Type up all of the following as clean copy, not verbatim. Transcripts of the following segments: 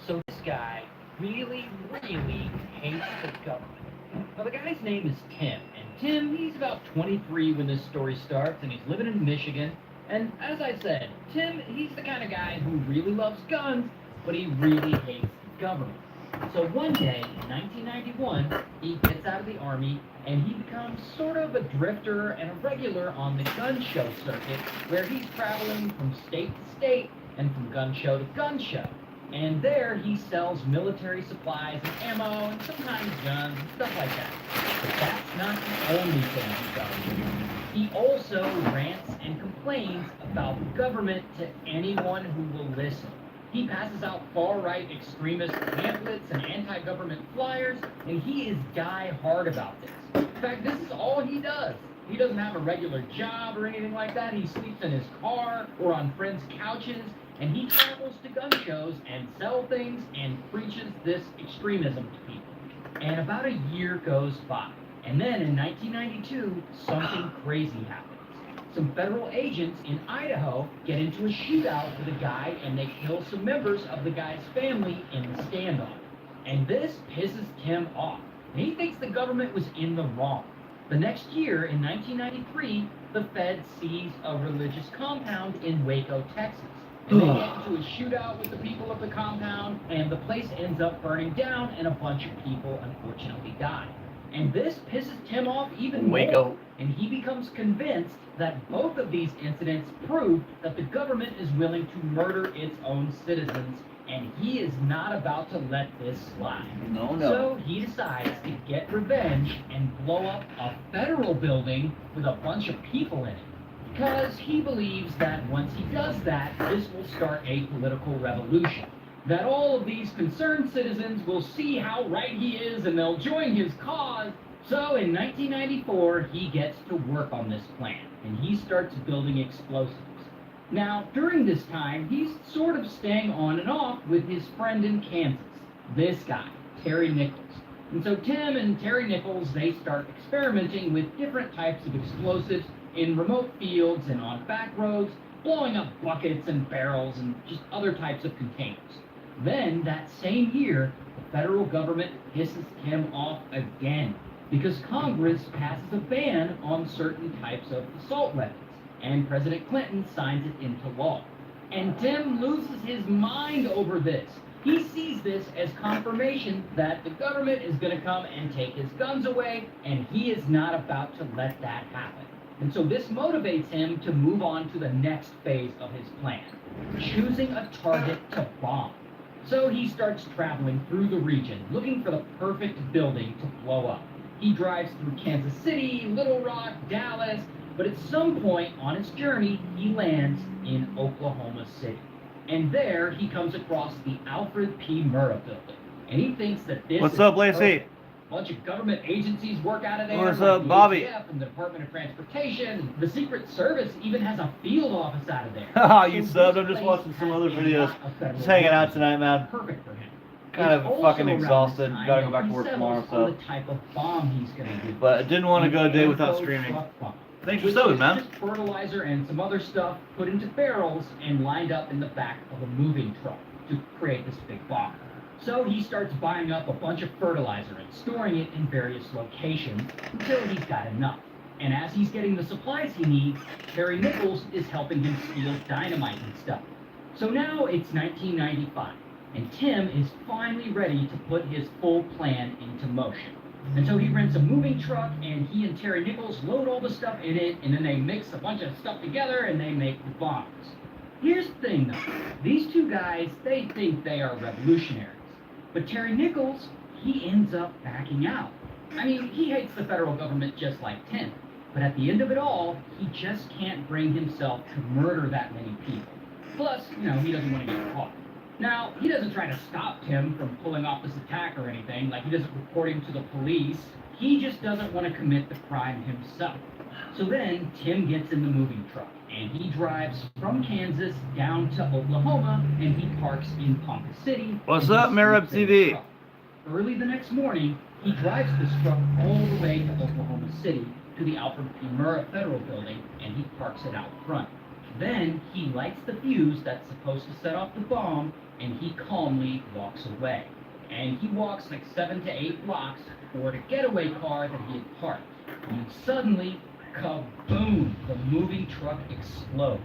So this guy really, really hates the government. Now the guy's name is Tim, and Tim, he's about 23 when this story starts, and he's living in Michigan. And as I said, Tim, he's the kind of guy who really loves guns, but he really hates the government. So one day in 1991, he gets out of the army and he becomes sort of a drifter and a regular on the gun show circuit, where he's traveling from state to state and from gun show to gun show. And there he sells military supplies and ammo and sometimes guns and stuff like that. But that's not the only thing he does. He also rants and complains about the government to anyone who will listen. He passes out far-right extremist pamphlets and anti-government flyers, and he is die-hard about this. In fact, this is all he does. He doesn't have a regular job or anything like that. He sleeps in his car or on friends' couches, and he travels to gun shows and sells things and preaches this extremism to people. And about a year goes by, and then in 1992, something crazy happens. Some federal agents in Idaho get into a shootout with a guy, and they kill some members of the guy's family in the standoff. And this pisses Tim off. And he thinks the government was in the wrong. The next year, in 1993, the feds seize a religious compound in Waco, Texas. And they get into a shootout with the people of the compound, and the place ends up burning down, and a bunch of people unfortunately die. And this pisses Tim off even more, and he becomes convinced that both of these incidents prove that the government is willing to murder its own citizens, and he is not about to let this slide. No. So he decides to get revenge and blow up a federal building with a bunch of people in it. Because he believes that once he does that, this will start a political revolution. That all of these concerned citizens will see how right he is and they'll join his cause. So in 1994, he gets to work on this plan, and he starts building explosives. Now, during this time, he's sort of staying on and off with his friend in Kansas, this guy, Terry Nichols. And so Tim and Terry Nichols, they start experimenting with different types of explosives in remote fields and on back roads, blowing up buckets and barrels and just other types of containers. Then, that same year, the federal government pisses Tim off again, because Congress passes a ban on certain types of assault weapons, and President Clinton signs it into law. And Tim loses his mind over this. He sees this as confirmation that the government is going to come and take his guns away, and he is not about to let that happen. And so this motivates him to move on to the next phase of his plan, choosing a target to bomb. So he starts traveling through the region, looking for the perfect building to blow up. He drives through Kansas City, Little Rock, Dallas, but at some point on his journey, he lands in Oklahoma City. And there, he comes across the Alfred P. Murrah building. And he thinks that this What's up, Lacey? A bunch of government agencies work out of there. What's like up, the Bobby? ATF and the Department of Transportation. The Secret Service even has a field office out of there. Haha, you So subbed. I'm this just place watching some has other a videos. lot of federal Just hanging out workers. tonight, man. Perfect for him. Kind It's of also fucking around this exhausted. time Gotta go that back he to work settles tomorrow, on so. the type of bomb he's going to do. But I didn't want to go a day without An streaming. truck bomb, Thanks for which subbing, is man. just fertilizer and some other stuff put into barrels and lined up in the back of a moving truck to create this big bomb. So he starts buying up a bunch of fertilizer and storing it in various locations until he's got enough. And as he's getting the supplies he needs, Terry Nichols is helping him steal dynamite and stuff. So now it's 1995, and Tim is finally ready to put his full plan into motion. And so he rents a moving truck, and he and Terry Nichols load all the stuff in it, and then they mix a bunch of stuff together, and they make the bombs. Here's the thing, though. These two guys, they think they are revolutionaries. But Terry Nichols, he ends up backing out. I mean, he hates the federal government just like Tim. But at the end of it all, he just can't bring himself to murder that many people. Plus, he doesn't want to get caught. Now, he doesn't try to stop Tim from pulling off this attack or anything, like he doesn't report him to the police. He just doesn't want to commit the crime himself. So then, Tim gets in the moving truck, and he drives from Kansas down to Oklahoma, and he parks in Ponca City. What's up, Marab TV? Early the next morning, he drives this truck all the way to Oklahoma City, to the Alfred P. Murrah Federal Building, and he parks it out front. Then he lights the fuse that's supposed to set off the bomb, and he calmly walks away. And he walks like 7 to 8 blocks toward a getaway car that he had parked. And suddenly, kaboom! The moving truck explodes.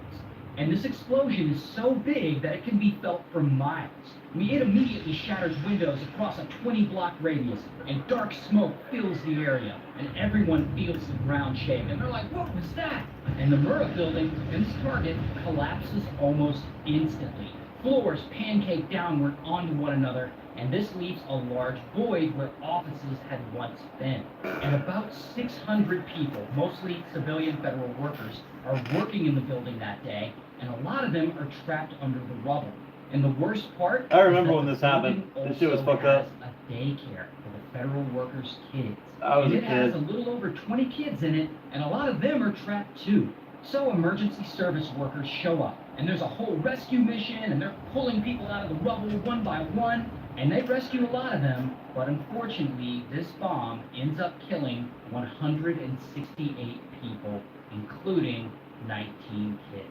And this explosion is so big that it can be felt for miles. I mean, it immediately shatters windows across a 20-block radius, and dark smoke fills the area, and everyone feels the ground shake, and they're like, what was that? And the Murrah building, Tim's target, collapses almost instantly. Floors pancake downward onto one another, and this leaves a large void where offices had once been. And about 600 people, mostly civilian federal workers, are working in the building that day, and a lot of them are trapped under the rubble. And the worst part, I remember is that when the this happened. building This shit was also fucked up. has a daycare for the federal workers' kids. I was And a it has kid. a little over 20 kids in it, and a lot of them are trapped too. So emergency service workers show up, and there's a whole rescue mission, and they're pulling people out of the rubble one by one, and they rescue a lot of them, but unfortunately, this bomb ends up killing 168 people, including 19 kids.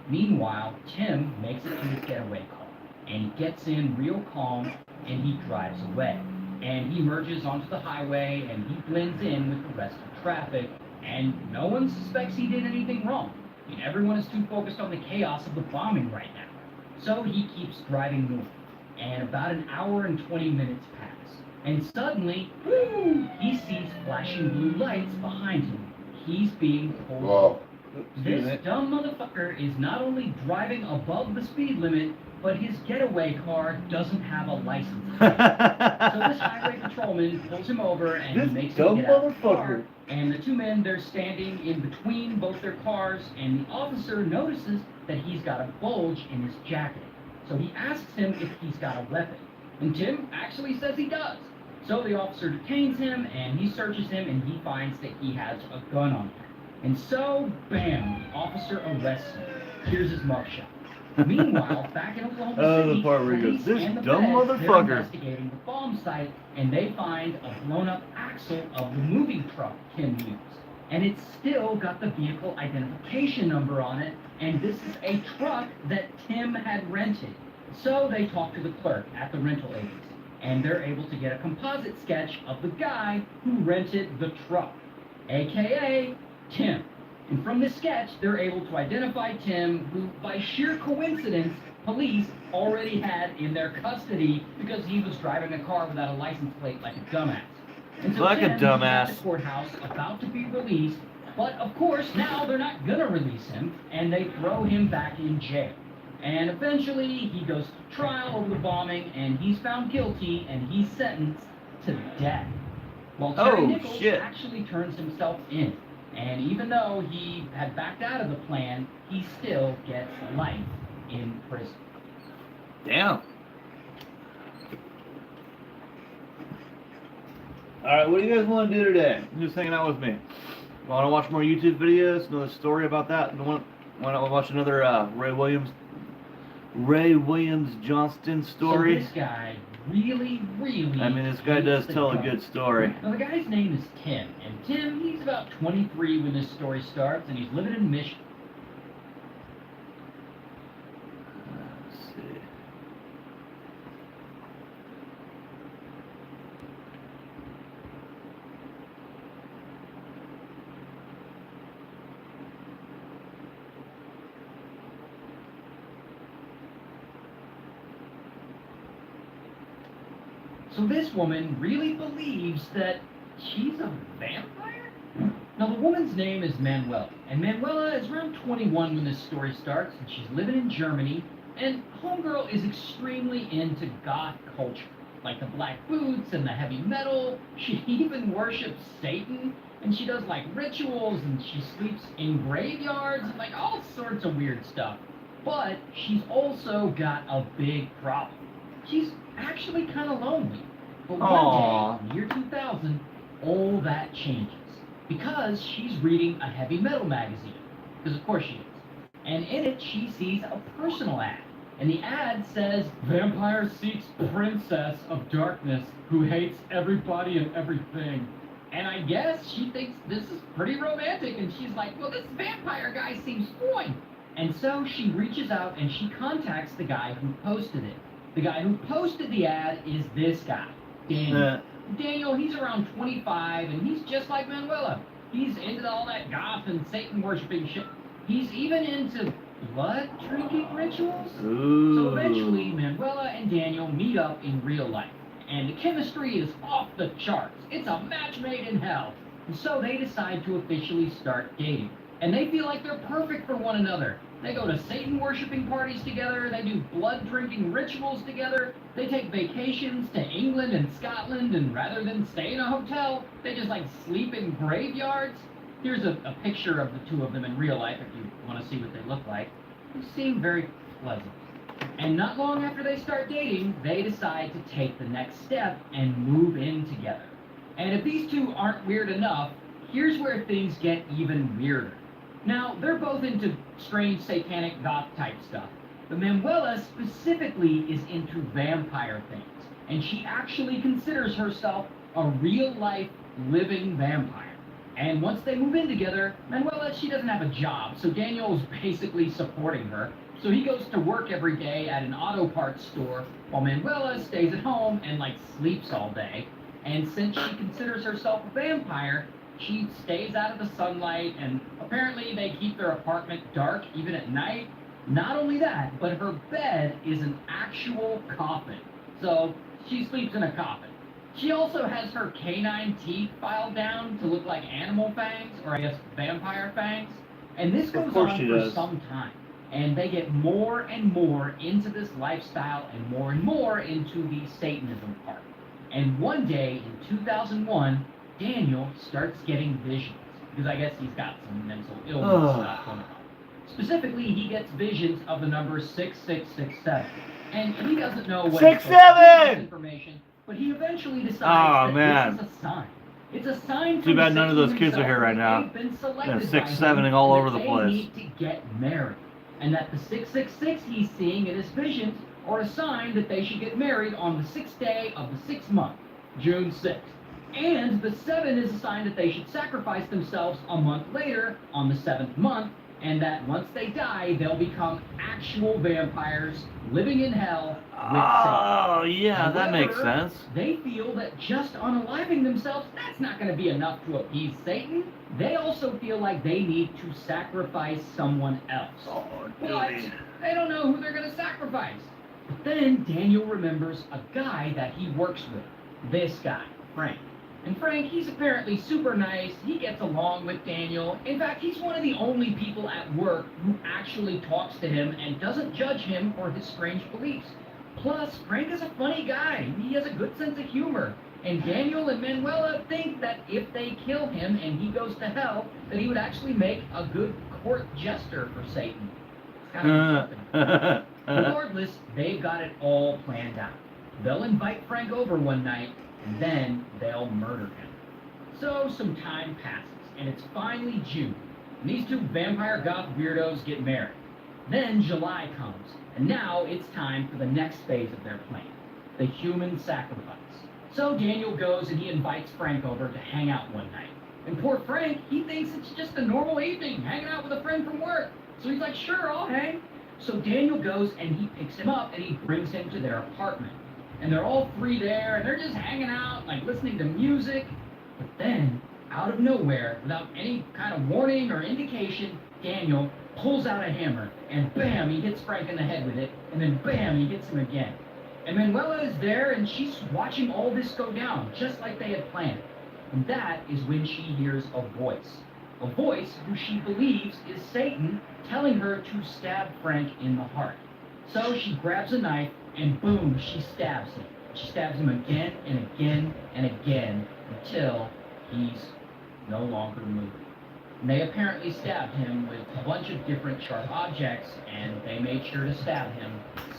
Meanwhile, Tim makes it to his getaway car, and he gets in real calm, and he drives away. And he merges onto the highway, and he blends in with the rest of traffic, and no one suspects he did anything wrong. I mean, everyone is too focused on the chaos of the bombing right now. So he keeps driving north, and about an hour and 20 minutes pass. And suddenly, whoo, he sees flashing blue lights behind him. He's being pulled over. Excuse This me. dumb motherfucker is not only driving above the speed limit, but his getaway car doesn't have a license. So this highway patrolman pulls him over and This he makes him dumb get out of the car. motherfucker. And the two men, they're standing in between both their cars, and the officer notices that he's got a bulge in his jacket. So he asks him if he's got a weapon. And Tim actually says he does. So the officer detains him, and he searches him, and he finds that he has a gun on him. And so, bam, the officer arrests him. Here's his mugshot. Meanwhile, back in Oklahoma Oh, the City, part where he goes, police "This and the dumb feds, they're motherfucker." investigating the bomb site, and they find a blown-up axle of the moving truck Tim used. And it's still got the vehicle identification number on it, and this is a truck that Tim had rented. So they talk to the clerk at the rental agency, and they're able to get a composite sketch of the guy who rented the truck, aka Tim. And from this sketch, they're able to identify Tim, who, by sheer coincidence, police already had in their custody because he was driving a car without a license plate like a dumbass. And so Like a Tim is at dumbass. the courthouse about to be released, but of course now they're not gonna release him, and they throw him back in jail. And eventually he goes to trial over the bombing, and he's found guilty, and he's sentenced to death. While Terry Oh, Nichols shit. actually turns himself in. And even though he had backed out of the plan, he still gets life in prison. Damn. Alright, what do you guys want to do today? Just hanging out with me. Want to watch more YouTube videos? Another story about that? Want to watch another Ray Williams Johnston story? So this guy really I mean, this guy hates does the tell a gun. good story. Now, the guy's name is Tim, and Tim, he's about 23 when this story starts, and he's living in Michigan. Let's see. So this woman really believes that she's a vampire? Now, the woman's name is Manuela, and Manuela is around 21 when this story starts, and she's living in Germany, and Homegirl is extremely into goth culture, like the black boots and the heavy metal. She even worships Satan, and she does like rituals, and she sleeps in graveyards, and like all sorts of weird stuff. But she's also got a big problem. She's actually kind of lonely. But one Aw. day, in the year 2000, all that changes. Because she's reading a heavy metal magazine. Because of course she is. And in it, she sees a personal ad. And the ad says, "Vampire seeks princess of darkness who hates everybody and everything." And I guess she thinks this is pretty romantic. And she's like, well, this vampire guy seems fine. And so she reaches out and she contacts the guy who posted it. The guy who posted the ad is this guy, Daniel. Daniel, he's around 25, and he's just like Manuela. He's into all that goth and Satan worshiping shit. He's even into blood drinking rituals. Ooh. So eventually, Manuela and Daniel meet up in real life, and the chemistry is off the charts. It's a match made in hell. And so they decide to officially start dating. And they feel like they're perfect for one another. They go to Satan worshiping parties together, they do blood drinking rituals together, they take vacations to England and Scotland, and rather than stay in a hotel, they just like sleep in graveyards. Here's a picture of the two of them in real life if you want to see what they look like. They seem very pleasant. And not long after they start dating, they decide to take the next step and move in together. And if these two aren't weird enough, here's where things get even weirder. Now, they're both into strange satanic goth type stuff, but Manuela specifically is into vampire things, and she actually considers herself a real-life living vampire. And once they move in together, Manuela, she doesn't have a job, so Daniel's basically supporting her. So he goes to work every day at an auto parts store, while Manuela stays at home and, like, sleeps all day. And since she considers herself a vampire, she stays out of the sunlight, and apparently they keep their apartment dark even at night. Not only that, but her bed is an actual coffin. So she sleeps in a coffin. She also has her canine teeth filed down to look like animal fangs, or I guess vampire fangs. And this goes on for some time. And they get more and more into this lifestyle and more into the Satanism part. And one day in 2001, Daniel starts getting visions, because I guess he's got some mental illness stuff going on. Specifically, he gets visions of the number 6667, and he doesn't know what 67 information, but he eventually decides that this is a sign. It's a sign. Too bad none of those kids are here right now. Yeah, 6-7ing all over the place. They need to get married, and that the 666 he's seeing in his visions are a sign that they should get married on the 6th day of the 6th month, June 6th. And the 7 is a sign that they should sacrifice themselves a month later on the 7th month, and that once they die, they'll become actual vampires living in hell with Satan. Oh, yeah, However, that makes sense. They feel that just unaliving themselves, that's not going to be enough to appease Satan. They also feel like they need to sacrifice someone else. Oh, but they don't know who they're going to sacrifice. But then Daniel remembers a guy that he works with. This guy, Frank. And Frank, he's apparently super nice. He gets along with Daniel. In fact, he's one of the only people at work who actually talks to him and doesn't judge him for his strange beliefs. Plus, Frank is a funny guy. He has a good sense of humor. And Daniel and Manuela think that if they kill him and he goes to hell, that he would actually make a good court jester for Satan. It's kind of something. Regardless, they've got it all planned out. They'll invite Frank over one night, and then they'll murder him. So some time passes, and it's finally June, and these two vampire goth weirdos get married. Then July comes, and now it's time for the next phase of their plan, the human sacrifice. So Daniel goes and he invites Frank over to hang out one night. And poor Frank, he thinks it's just a normal evening, hanging out with a friend from work. So he's like, sure, I'll hang. So Daniel goes and he picks him up and he brings him to their apartment. And they're all three there, and they're just hanging out, like listening to music. But then, out of nowhere, without any kind of warning or indication, Daniel pulls out a hammer, and bam, he hits Frank in the head with it, and then bam, he hits him again. And Manuela is there, and she's watching all this go down, just like they had planned. And that is when she hears a voice. A voice who she believes is Satan telling her to stab Frank in the heart. So she grabs a knife, and boom, she stabs him. She stabs him again and again and again until he's no longer moving. And they apparently stabbed him with a bunch of different sharp objects, and they made sure to stab him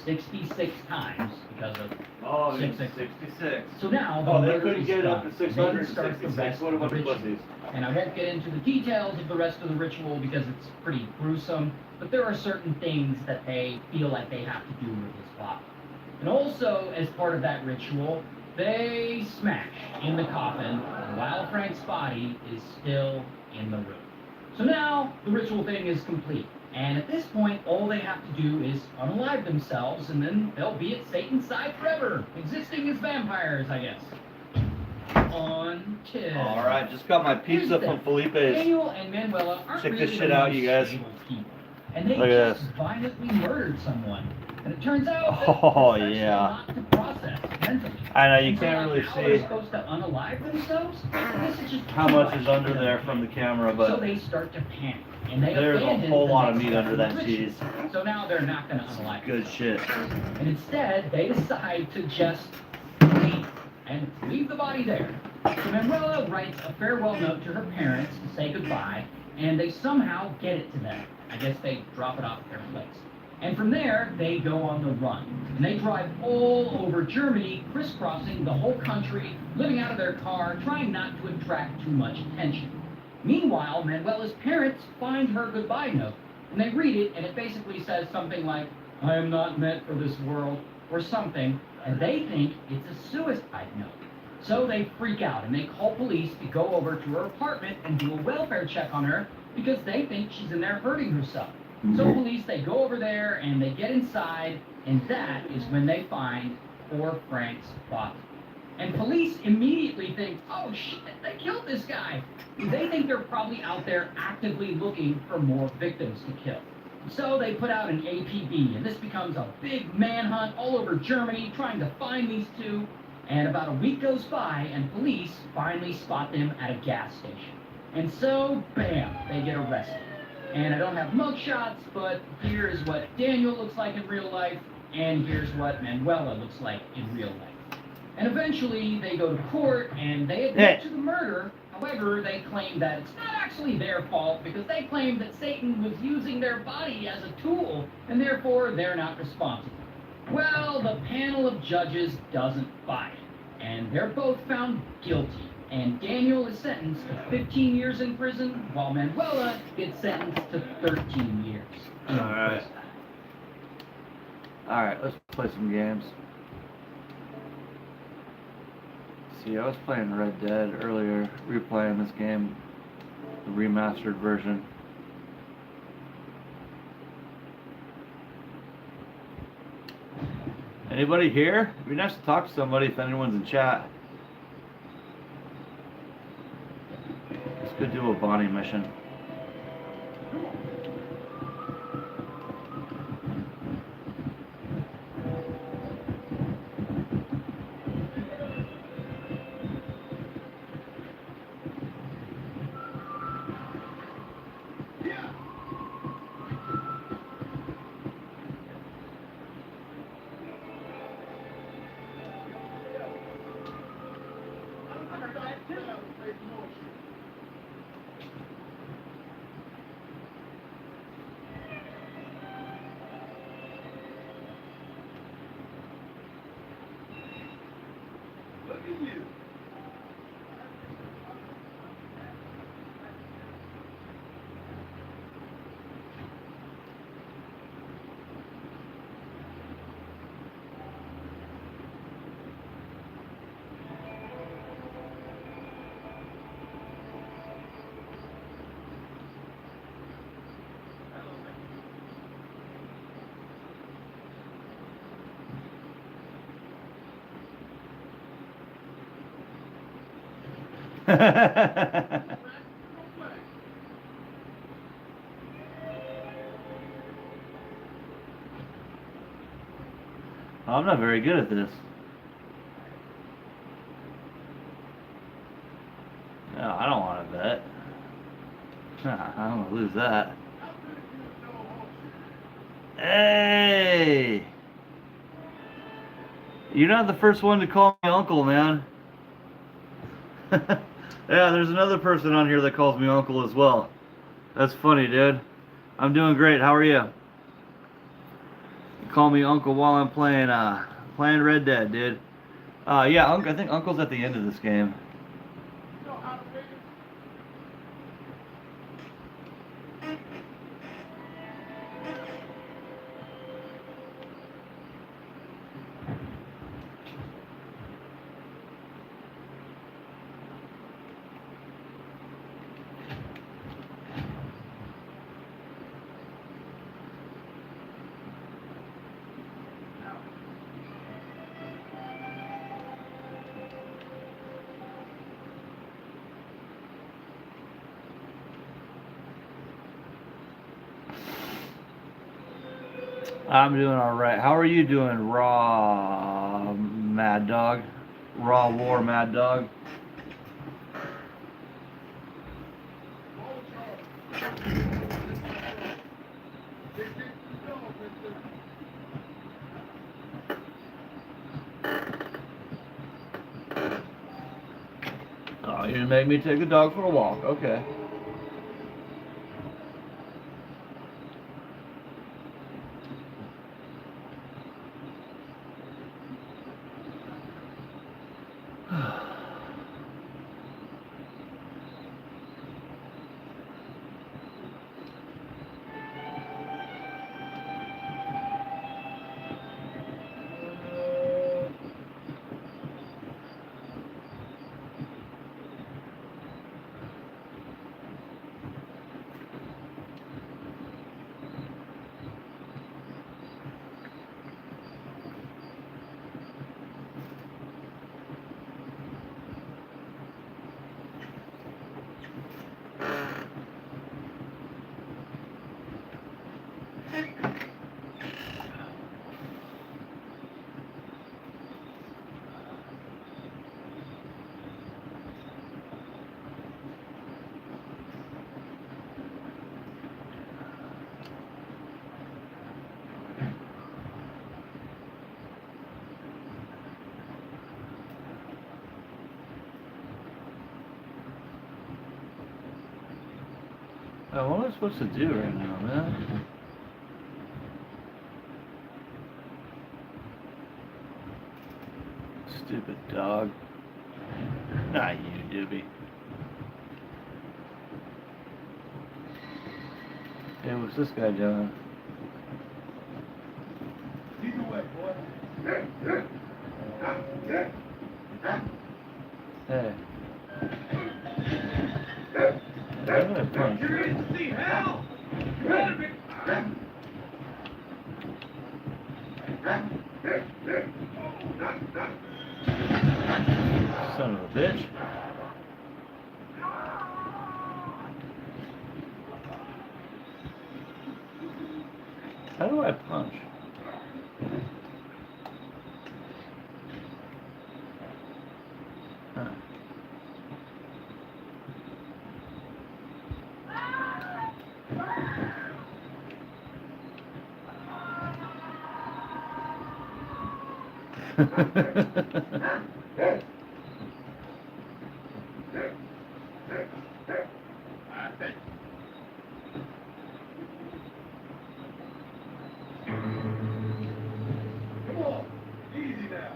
66 times because of 66. So now the they murder couldn't is get done. up to Then starts the 666. rest What a of the bunch of ritual. pussies. And I won't get into the details of the rest of the ritual because it's pretty gruesome, but there are certain things that they feel like they have to do with his body. And also, as part of that ritual, they smash in the coffin while Frank's body is still in the room. So now the ritual thing is complete, And at this point, all they have to do is unalive themselves, and then they'll be at Satan's side forever, existing as vampires, I guess. Until... Alright, just got my pizza from Felipe's. Daniel and Manuela aren't Check really this shit out, you guys. stable people, and they Look at just this. violently murdered someone. And it turns out that Oh, it's actually yeah. not to process mentally. I know, you And so, can't really how they're see supposed to unalive themselves? This is just how too much is under for there them. from the camera, So but they start to panic, and they there's a abandon whole the lot of next meat step under in that the cheese. ritual. So now they're not going to unalive Good themselves. shit. And instead, they decide to just leave, and leave the body there. So Manuela writes a farewell note to her parents to say goodbye, and they somehow get it to them. I guess they drop it off at their place. And from there, they go on the run. And they drive all over Germany, crisscrossing the whole country, living out of their car, trying not to attract too much attention. Meanwhile, Manuela's parents find her goodbye note, and they read it, and it basically says something like, "I am not meant for this world," or something, and they think it's a suicide note. So they freak out, and they call police to go over to her apartment and do a welfare check on her, because they think she's in there hurting herself. So police, they go over there, and they get inside, and that is when they find poor Frank's body. And police immediately think, oh shit, they killed this guy. They think they're probably out there actively looking for more victims to kill. So they put out an APB, and this becomes a big manhunt all over Germany, trying to find these two. And about a week goes by, and police finally spot them at a gas station. And so, bam, they get arrested. And I don't have mugshots, but here is what Daniel looks like in real life, and here's what Manuela looks like in real life. And eventually, they go to court, and they admit to the murder. However, they claim that it's not actually their fault, because they claim that Satan was using their body as a tool, and therefore they're not responsible. Well, the panel of judges doesn't buy it, and they're both found guilty. And Daniel is sentenced to 15 years in prison, while Manuela gets sentenced to 13 years in Alright. prison. Alright, let's play some games. See, I was playing Red Dead earlier, replaying this game, the remastered version. Anybody here? It'd be nice to talk to somebody if anyone's in chat. Let's go do a Bonnie mission. I'm not very good at this. No, I don't want to bet. I'm gonna lose that. Hey! You're not the first one to call me uncle, man. Yeah, there's another person on here that calls me uncle as well. That's funny, dude. I'm doing great. How are you? You call me uncle while I'm playing Red Dead, dude. Yeah, I think uncle's at the end of this game. I'm doing alright. How are you doing, Raw Mad Dog? Raw War Mad Dog? Oh, you didn't make me take the dog for a walk. Okay. Oh, what am I supposed to do right now, man? Stupid dog. Not you, doobie. Hey, what's this guy doing? Either way, boy. Hey. I'm gonna punch. You're ready to see hell? You better be. Son of a bitch. How do I punch? Huh. Come on. Easy now.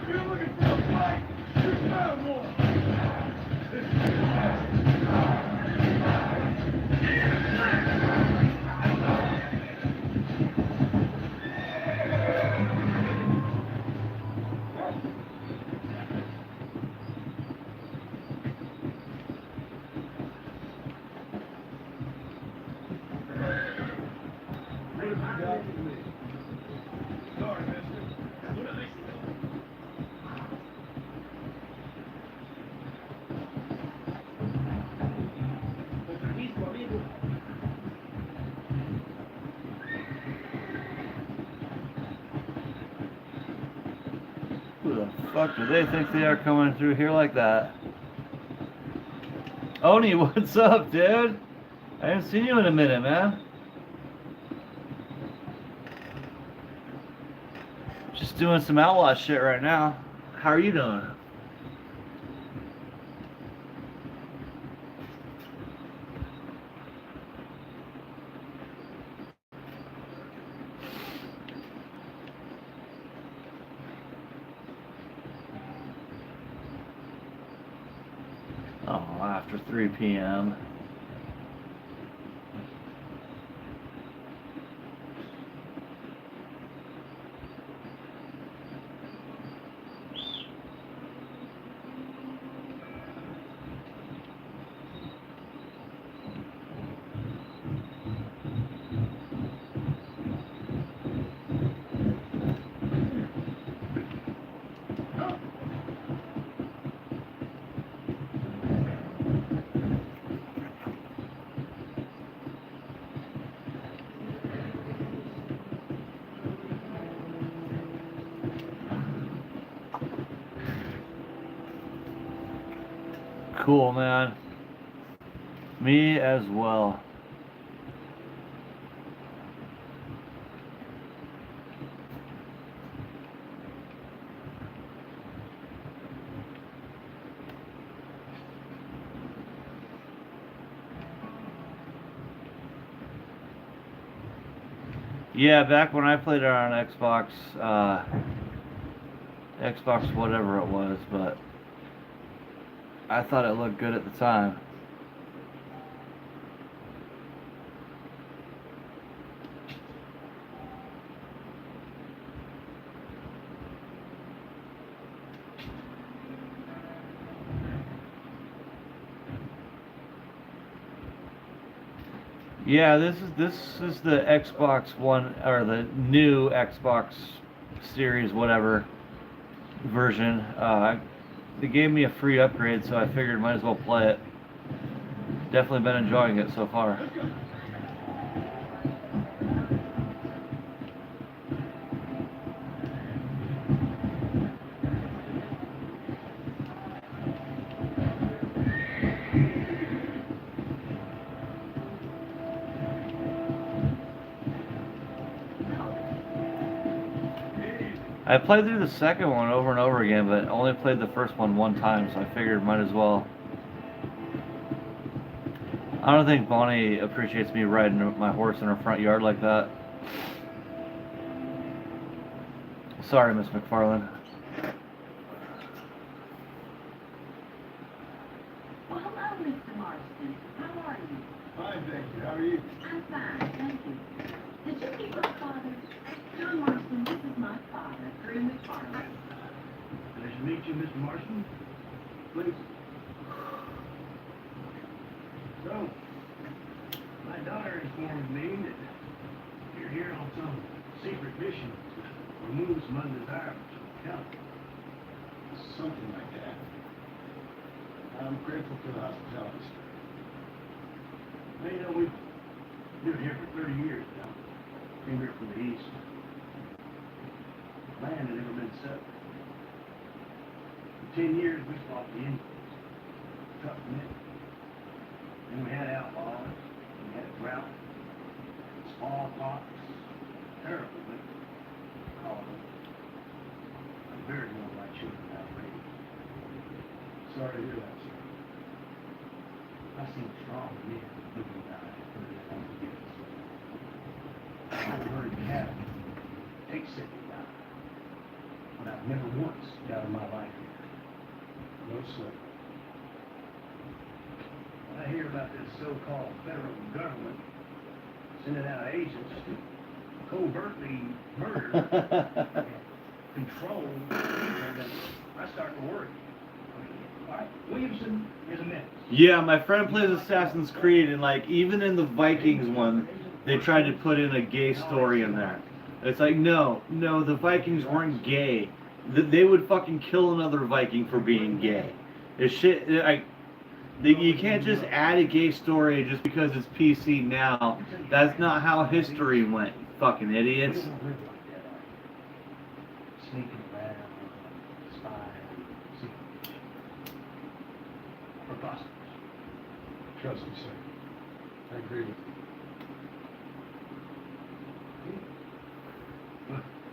You're looking for a fight. You found one. What have you got for me? Sorry, mister. What are they doing? Otra mismo, amigo. Who the fuck do they think they are coming through here like that? Oni, what's up, dude? I haven't seen you in a minute, man. Just doing some outlaw shit right now. How are you doing? Oh, after 3 p.m. Cool, man. Me as well. Yeah, back when I played it on Xbox, Xbox whatever it was, but I thought it looked good at the time. Yeah, this is the Xbox One or the new Xbox Series whatever version. They gave me a free upgrade, so I figured might as well play it. Definitely been enjoying it so far. I played through the second one over and over again, but only played the first one time, so I figured might as well. I don't think Bonnie appreciates me riding my horse in her front yard like that. Sorry, Miss McFarlane. Well, hello, Mr. Marston. How are you? Fine, thank you. How are you? I'm fine, thank you. Did you meet my father? John Marston, this is my father, Drew McFarlane. Nice to meet you, Mr. Marston. Please. So, my daughter informed me that you're here on some secret mission to remove some undesirables from the county. Something like that. I'm grateful for the hospitality. Now, you know, we've lived here for 30 years now. Came here from the east. Land had never been settled. For 10 years, we fought the Indians. Tough men. Then we had outlaws. We had drought. Smallpox. Terrible winter. Cholera. And very little of my children outrageous. Sorry to hear that, sir. I seen strong men looking down at the I've heard cattle take sick and die. But I've never once doubted my life here. No, sir. When I hear about this so-called federal government sending out agents to covertly murder and control people, then I start to worry. All right, Williamson is a menace. Yeah, my friend plays Assassin's Creed, and like even in the Vikings one, they tried to put in a gay story in there. It's like, no, the Vikings weren't gay. They would fucking kill another Viking for being gay. It's shit. You can't just add a gay story just because it's PC now. That's not how history went, you fucking idiots. We don't live like that, are we? Sneaking around, spying, secret. Preposterous. Trust me, sir. I agree with you.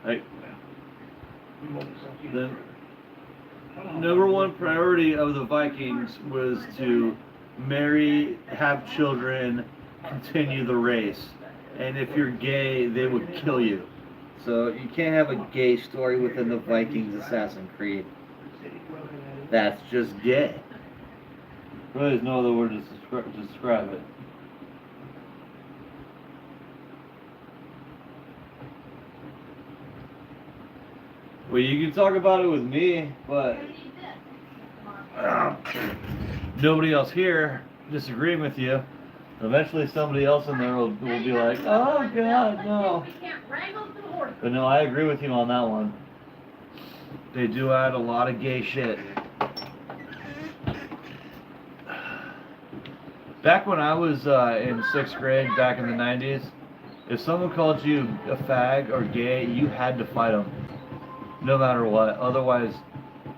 Like, We won't insult you the further. Come on. number one priority of the Vikings was to marry, have children, continue the race. And if you're gay, they would kill you. So you can't have a gay story within the Vikings Assassin's Creed. That's just gay. Really, there's no other word to describe it. Well, you can talk about it with me, but nobody else here disagreeing with you. Eventually, somebody else in there will be like, "Oh God, no." But no, I agree with you on that one. They do add a lot of gay shit. Back when I was in 6th grade, back in the 90s, if someone called you a fag or gay, you had to fight them. No matter what. Otherwise,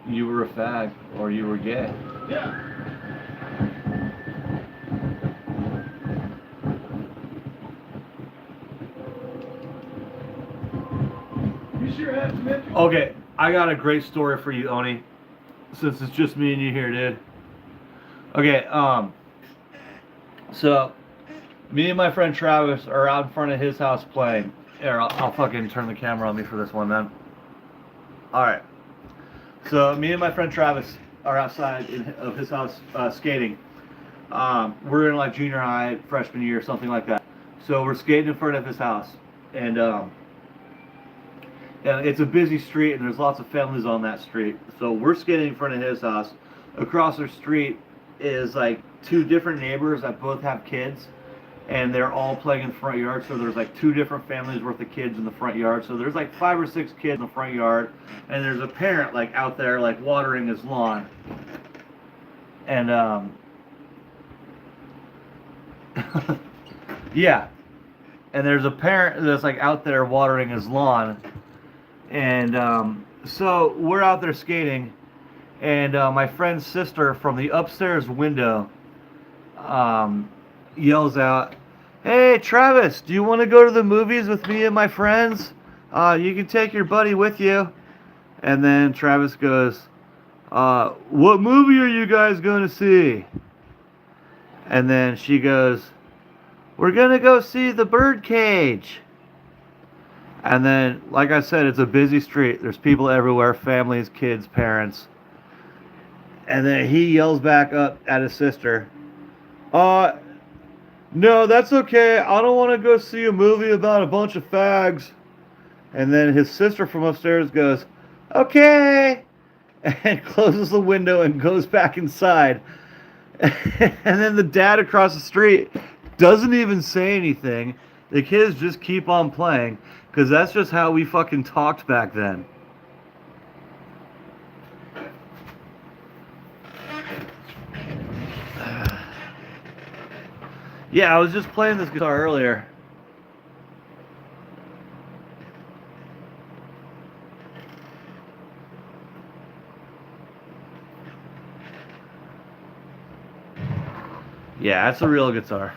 you were a fag or you were gay. Yeah. Okay, I got a great story for you, Oni. Since it's just me and you here, dude. Okay, so me and my friend Travis are out in front of his house playing. Here, I'll fucking turn the camera on me for this one, then. Alright. So me and my friend Travis are outside of his house skating. We're in like junior high, freshman year, something like that. So we're skating in front of his house. And it's a busy street and there's lots of families on that street. So we're skating in front of his house. Across the street is like two different neighbors that both have kids. And they're all playing in the front yard, so there's like two different families worth of kids in the front yard. So there's like 5 or 6 kids in the front yard, and there's a parent like out there like watering his lawn. And yeah, and there's a parent that's like out there watering his lawn. And so we're out there skating, and my friend's sister from the upstairs window yells out, "Hey Travis, do you want to go to the movies with me and my friends? You can take your buddy with you." And then Travis goes, "What movie are you guys going to see?" And then she goes, "We're going to go see The Birdcage." And then, like I said, it's a busy street. There's people everywhere, families, kids, parents. And then he yells back up at his sister, "No, that's okay. I don't want to go see a movie about a bunch of fags." And then his sister from upstairs goes, "Okay," and closes the window and goes back inside. And then the dad across the street doesn't even say anything. The kids just keep on playing, because that's just how we fucking talked back then. Yeah, I was just playing this guitar earlier. Yeah, that's a real guitar.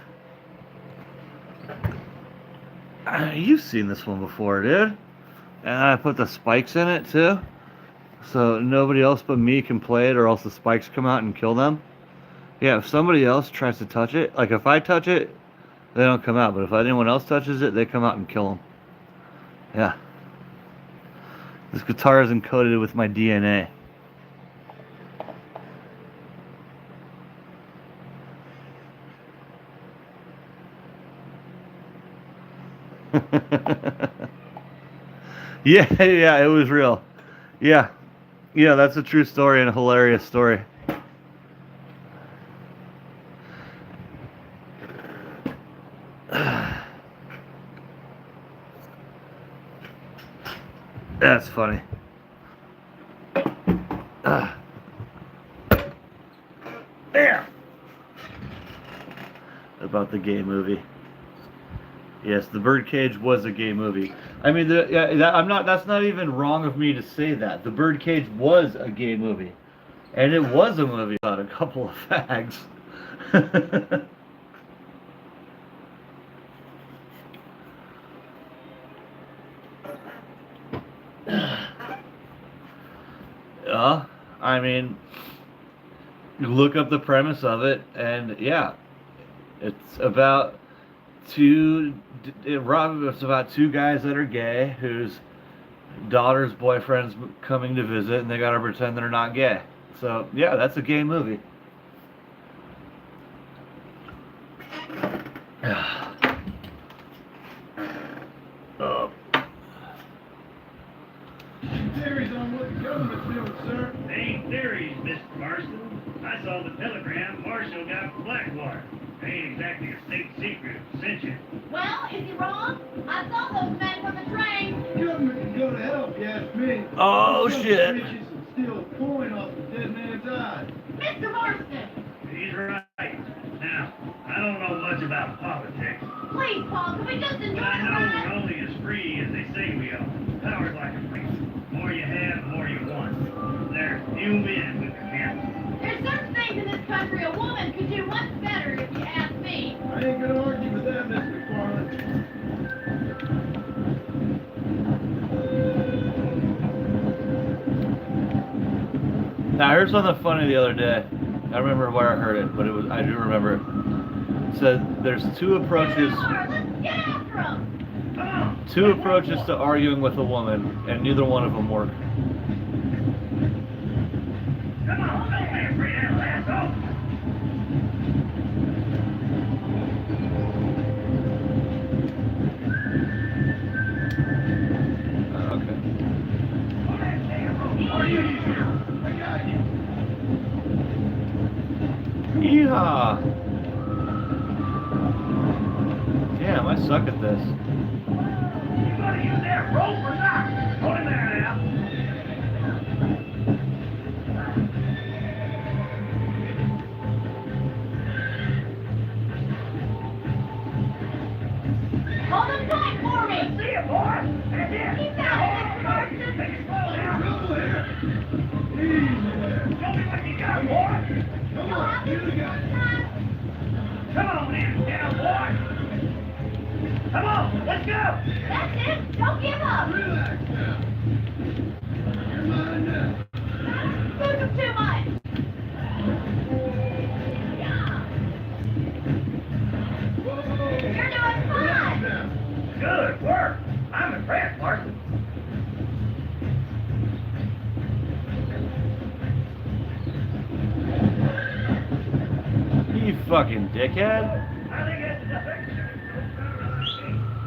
You've seen this one before, dude. And I put the spikes in it too, so nobody else but me can play it, or else the spikes come out and kill them. Yeah, if somebody else tries to touch it, like if I touch it, they don't come out. But if anyone else touches it, they come out and kill them. Yeah. This guitar is encoded with my DNA. Yeah, it was real. Yeah, that's a true story and a hilarious story. That's funny. There. About the gay movie. Yes, The Birdcage was a gay movie. I mean, that's not even wrong of me to say that. The Birdcage was a gay movie, and it was a movie about a couple of fags. I mean, look up the premise of it, and yeah, it's about two guys that are gay whose daughter's boyfriend's coming to visit, and they gotta pretend they're not gay. So yeah, that's a gay movie. Theories on what the government's doing, sir. They ain't theories, Mr. Marston. I saw the telegram Marshall got from Blackwater. They ain't exactly a state secret, essential. Well, is he wrong? I saw those men from the train. The government can go to hell if you ask me. Oh, Some shit. bitches will steal a coin off the dead man's eye. Mr. Marston! He's right. Now, I don't know much about politics, Please, Paul, can we just enjoy but I the know ride? we're only as free as they say we are. Power's like a freak. The more you have, the more you want. There are few men who can handle it. There's certain things in this country a woman could do much better, if you ask me. I ain't gonna argue with that, Mr. McFarland. Now, I heard something funny the other day. I don't remember where I heard it, but I do remember it. It said there's two approaches Let's get after him. Come on. two approaches to arguing with a woman, and neither one of them work. Come on, don't be afraid, little asshole. Okay. On that damn road. Are you? I got you. Yeehaw! Damn, I suck at this. You gonna use that rope or not? Hold him there now. Hold him tight for me. See it, boy. That's it. Keep Now hold that on, Marston. Make it slow down. Show me what you got, boy. You'll have to do time. Come on, man. Down, boy. Come on, let's go. That's it. Don't give up. Relax now. You're mine now. Push him too much. Whoa. You're doing Relax fine. now. Good work. I'm impressed, Marston. You fucking dickhead. I think that's enough exercise.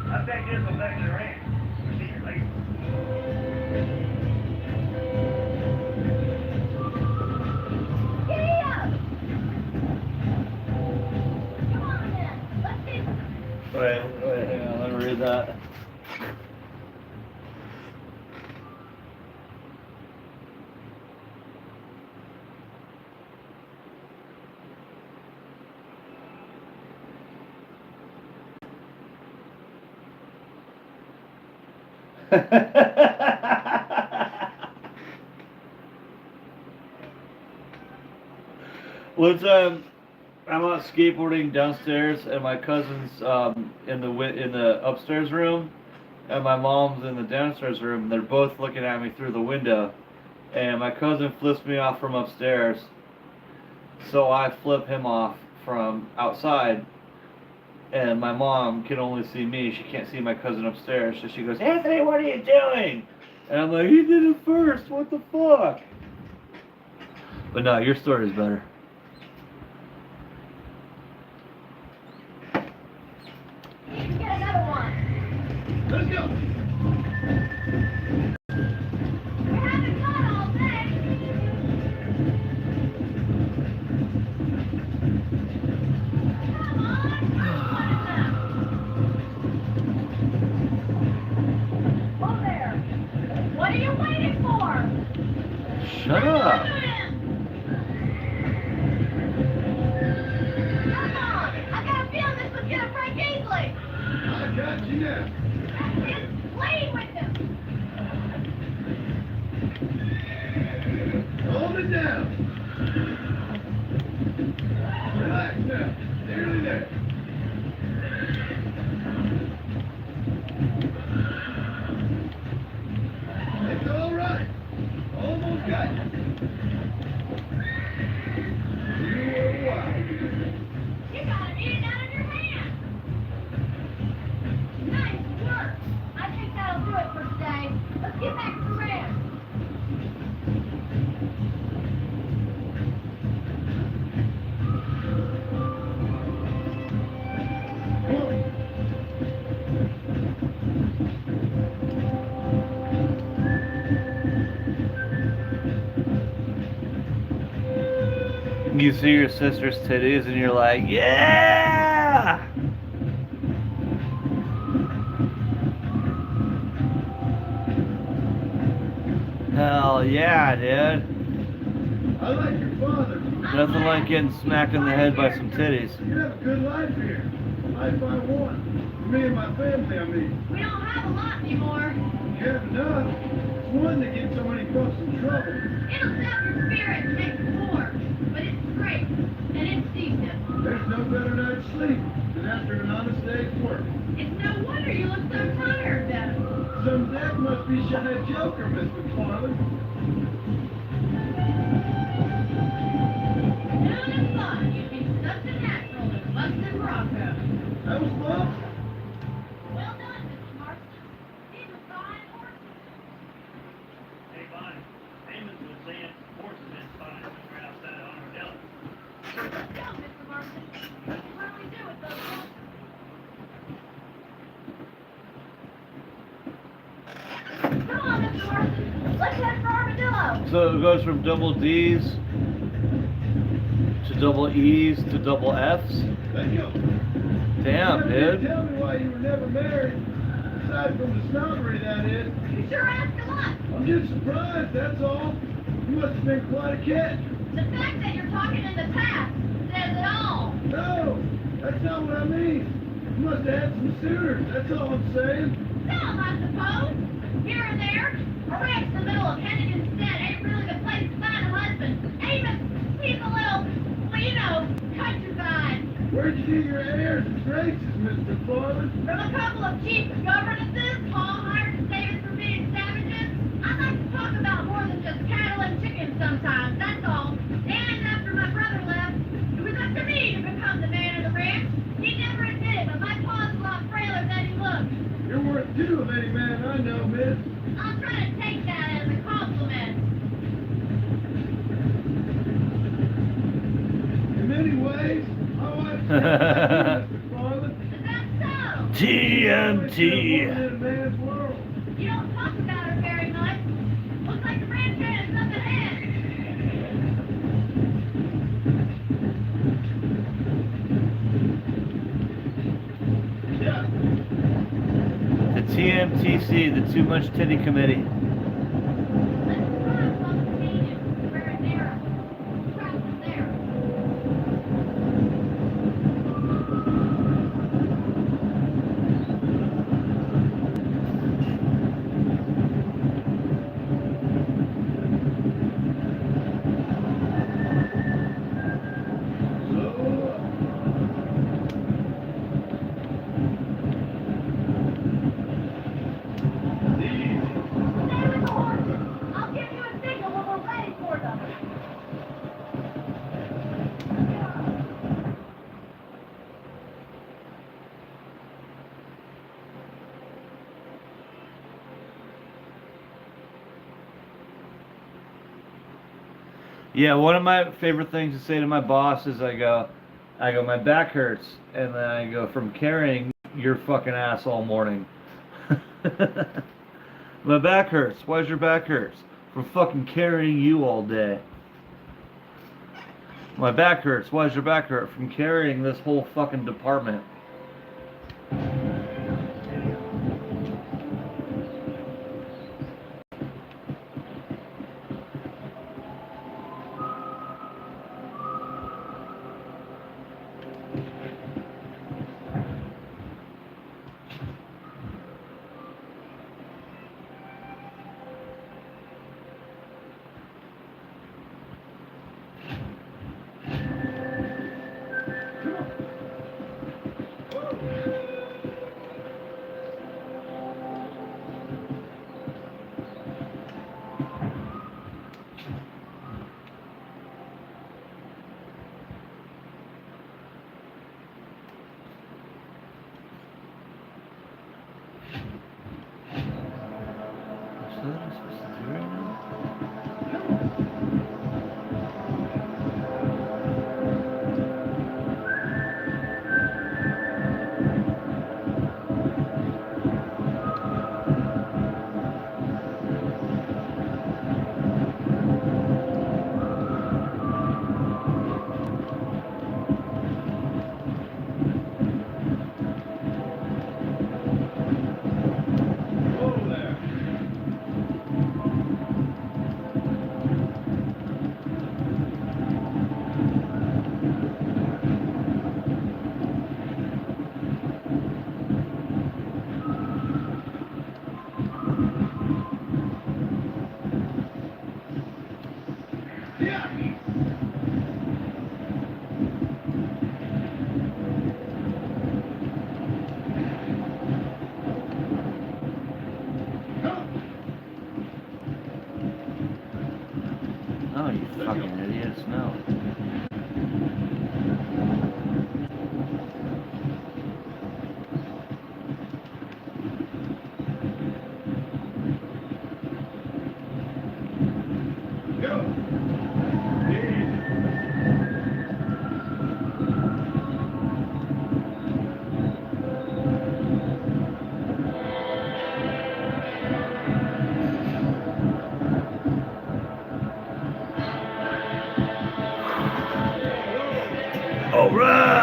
I bet this will back to the ranch. See you later. Giddy up. Come on then. Let's see. Wait, hang on, let me read that. One time, I'm out skateboarding downstairs, and my cousin's in the upstairs room, and my mom's in the downstairs room. And they're both looking at me through the window, and my cousin flips me off from upstairs, so I flip him off from outside. And my mom can only see me; she can't see my cousin upstairs. So she goes, "Anthony, what are you doing?" And I'm like, "He did it first. What the fuck?" But no, your story is better. Get another one. Let's go. We haven't gone all day. Come on. Oh, there. What are you waiting for? Shut up. Come on. I got a feeling this was gonna break easily. I got you now. That's it. Playing with him. Hold it down. Relax now. Nearly there. It's all right. Almost got you. You were wild. You got it eaten out of your hand. Nice work. I think that'll do it for today. Let's get back to the ranch. You see your sister's titties and you're like, yeah! Hell yeah, dude. I like your father. Nothing like getting smacked in the head by some titties. You have a good life here. Life I want. For me and my family, I mean. We don't have a lot anymore. You have enough. It's one that gets so many folks in trouble. It'll sap your spirit and make you poor. But it's great. And it's decent. There's no better night's sleep than after an honest day's work. It's no wonder you look so tired, then. Some death must be shy of Joker, Miss McFarland. That was fun. Well done, Mr. Marston. These are fine horses. Hey, Bonnie, Amos was saying horses been spotted somewhere outside of Armadillo. Let's go, Mr. Marston. What do we do with those horses? Come on, Mr. Marston. Let's head for Armadillo. So it goes from double D's to double E's to double F's. Thank you. Damn, dude. Tell me why you were never married. Aside from the snobbery, that is. You sure asked a lot. I'm just surprised, that's all. You must have been quite a catch. The fact that you're talking in the past says it all. No, that's not what I mean. You must have had some suitors, that's all I'm saying. Some, I suppose. Here and there. A ranch in the middle of Hennigan's Stead ain't really the place to find a husband. Amos, he's a little, well, you know, countryside. Where'd you do your airs and graces, Mr. Foreman? From a couple of cheap governesses, all hired to save us from being savages. I like to talk about more than just cattle and chickens sometimes, that's all. And after my brother left, it was up to me to become the man of the ranch. He never admitted, but my pa's a lot frailer than he looks. You're worth two of any man I know, miss. I'll try to take that as a compliment. In many ways, my wife's Mr. Foreman. Is that so? TNT. In a man's world. You don't talk about her very much. Looks like the ranch hand is up ahead. Yeah. The TMTC, the Too Much Titty Committee. Let's drive along the canyon where it's narrow. Travel there. Stay with the horses. I'll give you a signal when we're ready for them. Yeah, one of my favorite things to say to my boss is I go, my back hurts, and then I go, from carrying your fucking ass all morning. My back hurts. Why's your back hurts? From fucking carrying you all day. My back hurts. Why's your back hurt? From carrying this whole fucking department. Is that what I'm supposed to do right now? Whoa there. Yeah. Oh, you fucking idiots, no. Go. Easy. All right.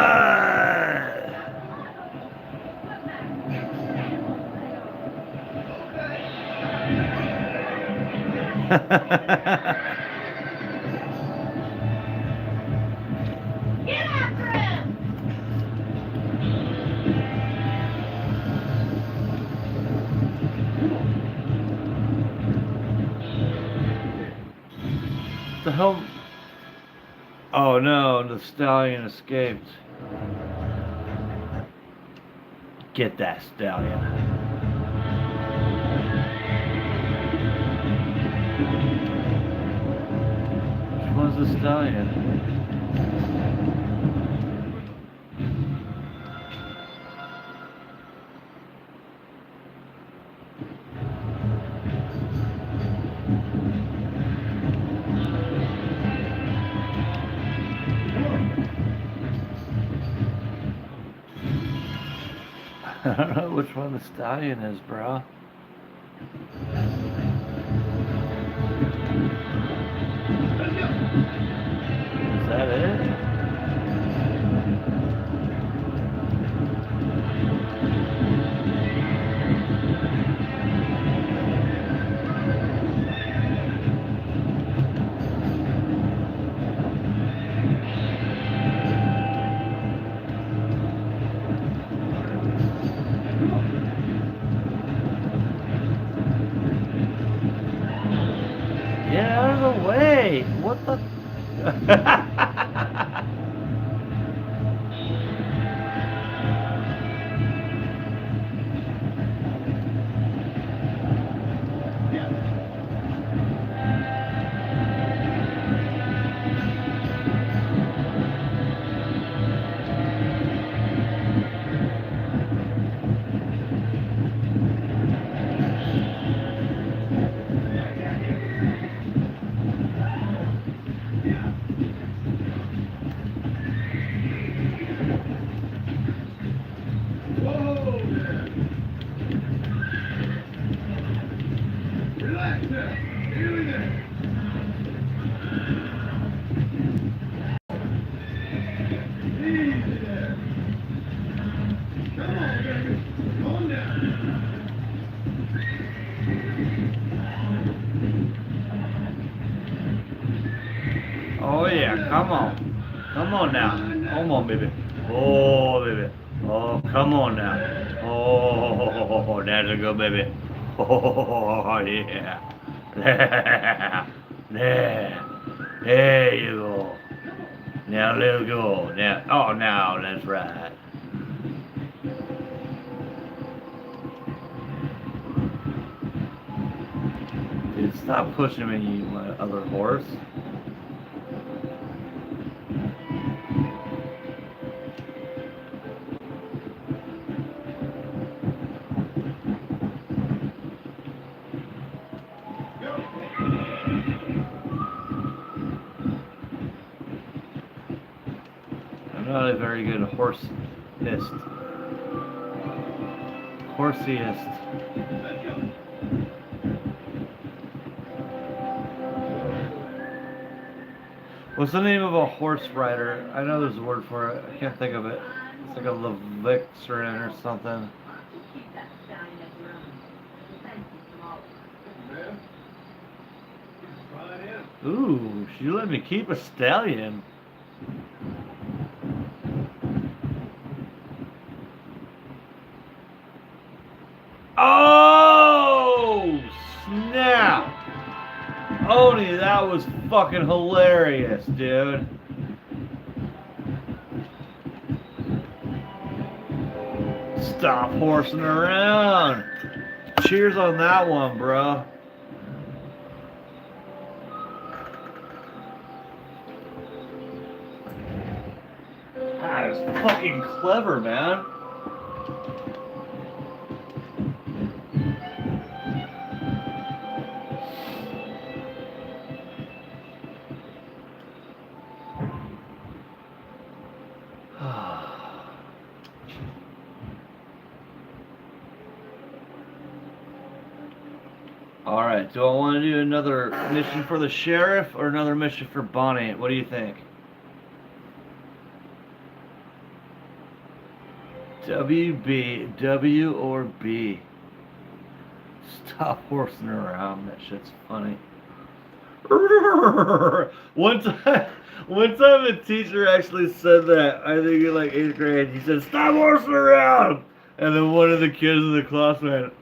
Get after him! The hell? Oh no, the stallion escaped. Get that stallion. Which one's the stallion? I don't know which one the stallion is, bro. Is that it? Get out of the way! What the? Whoa there. Relax there. Easy there. Easy there. Come on, baby. Calm down. Oh yeah, come on. Come on now. Come on, baby. Oh, baby. Oh, come on now. Oh, that's a good baby. Oh, yeah. There. There. There you go. Now let's go. Now, oh, now that's right. Dude, stop pushing me, you my other horse. I'm not a very good horseist. Horsiest. What's the name of a horse rider? I know there's a word for it. I can't think of it. It's like a Levixrin or something. Keep that stallion at your own. Thank you from all of us. Right in. Ooh, she let me keep a stallion. Oh, snap. Oni, that was fucking hilarious, dude. Stop horsing around. Cheers on that one, bro. That is fucking clever, man. Alright, do I want to do another mission for the sheriff or another mission for Bonnie? What do you think? W or B? Stop horsing around. That shit's funny. One time a teacher actually said that. I think in like 8th grade. He said, "Stop horsing around," and then one of the kids in the class went.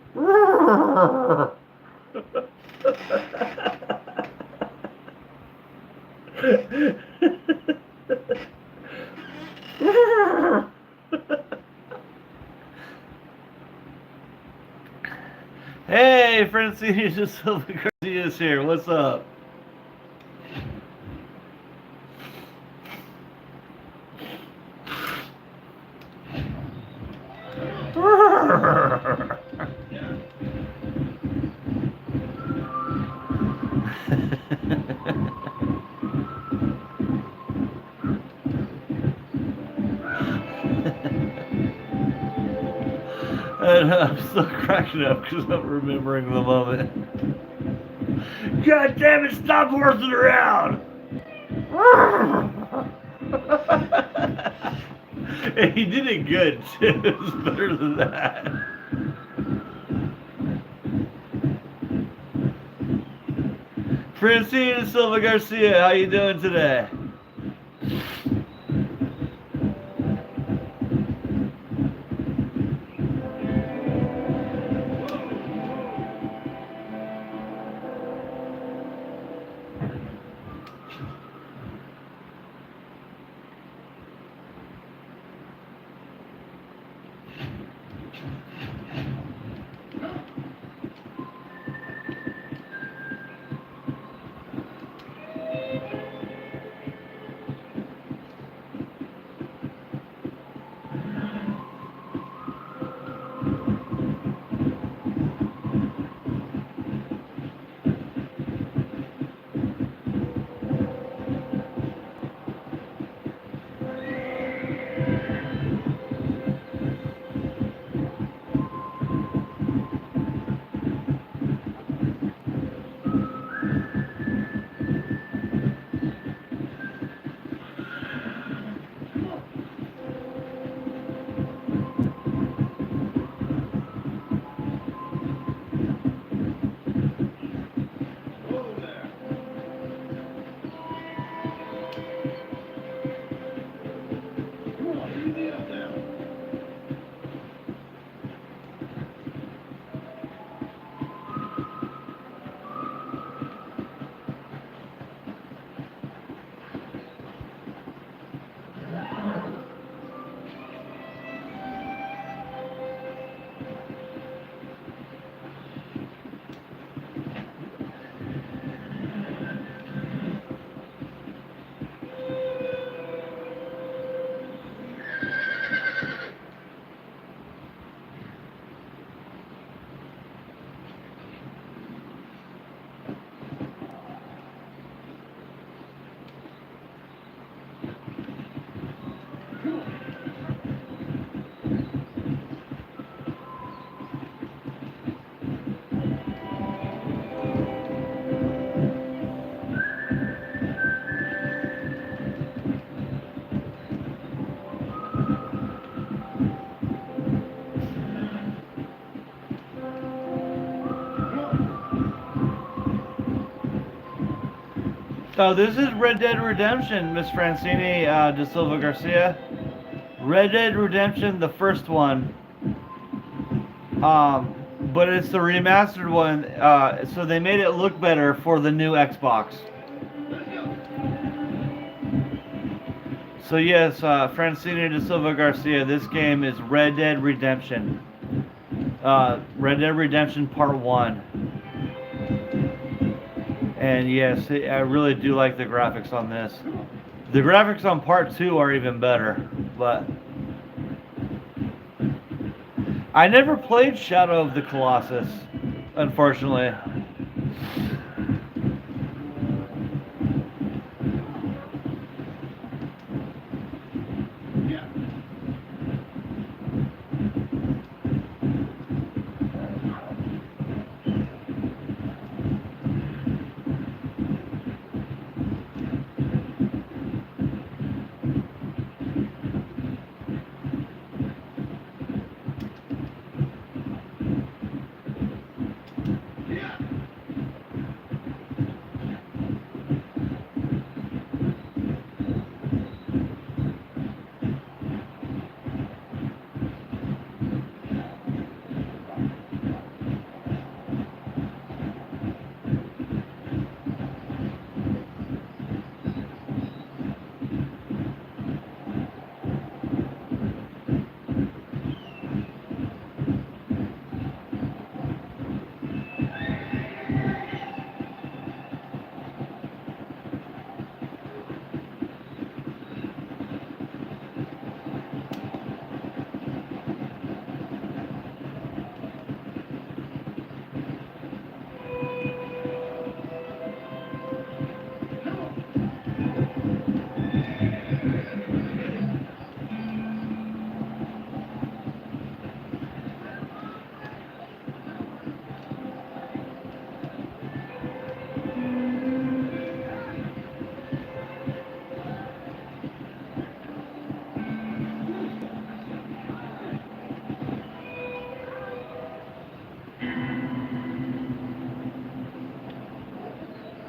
Hey, Francine Silva Garcia's here. What's up? And I'm still cracking up because I'm remembering the moment. God damn it, stop horsing around! And he did it good too. It was better than that. Francine Silva Garcia, how you doing today? Oh, this is Red Dead Redemption, Miss Francini de Silva Garcia. Red Dead Redemption, the first one. But it's the remastered one, so they made it look better for the new Xbox. So yes, Francini de Silva Garcia, this game is Red Dead Redemption. Red Dead Redemption Part 1. And yes, I really do like the graphics on this. The graphics on Part 2 are even better, but I never played Shadow of the Colossus, unfortunately.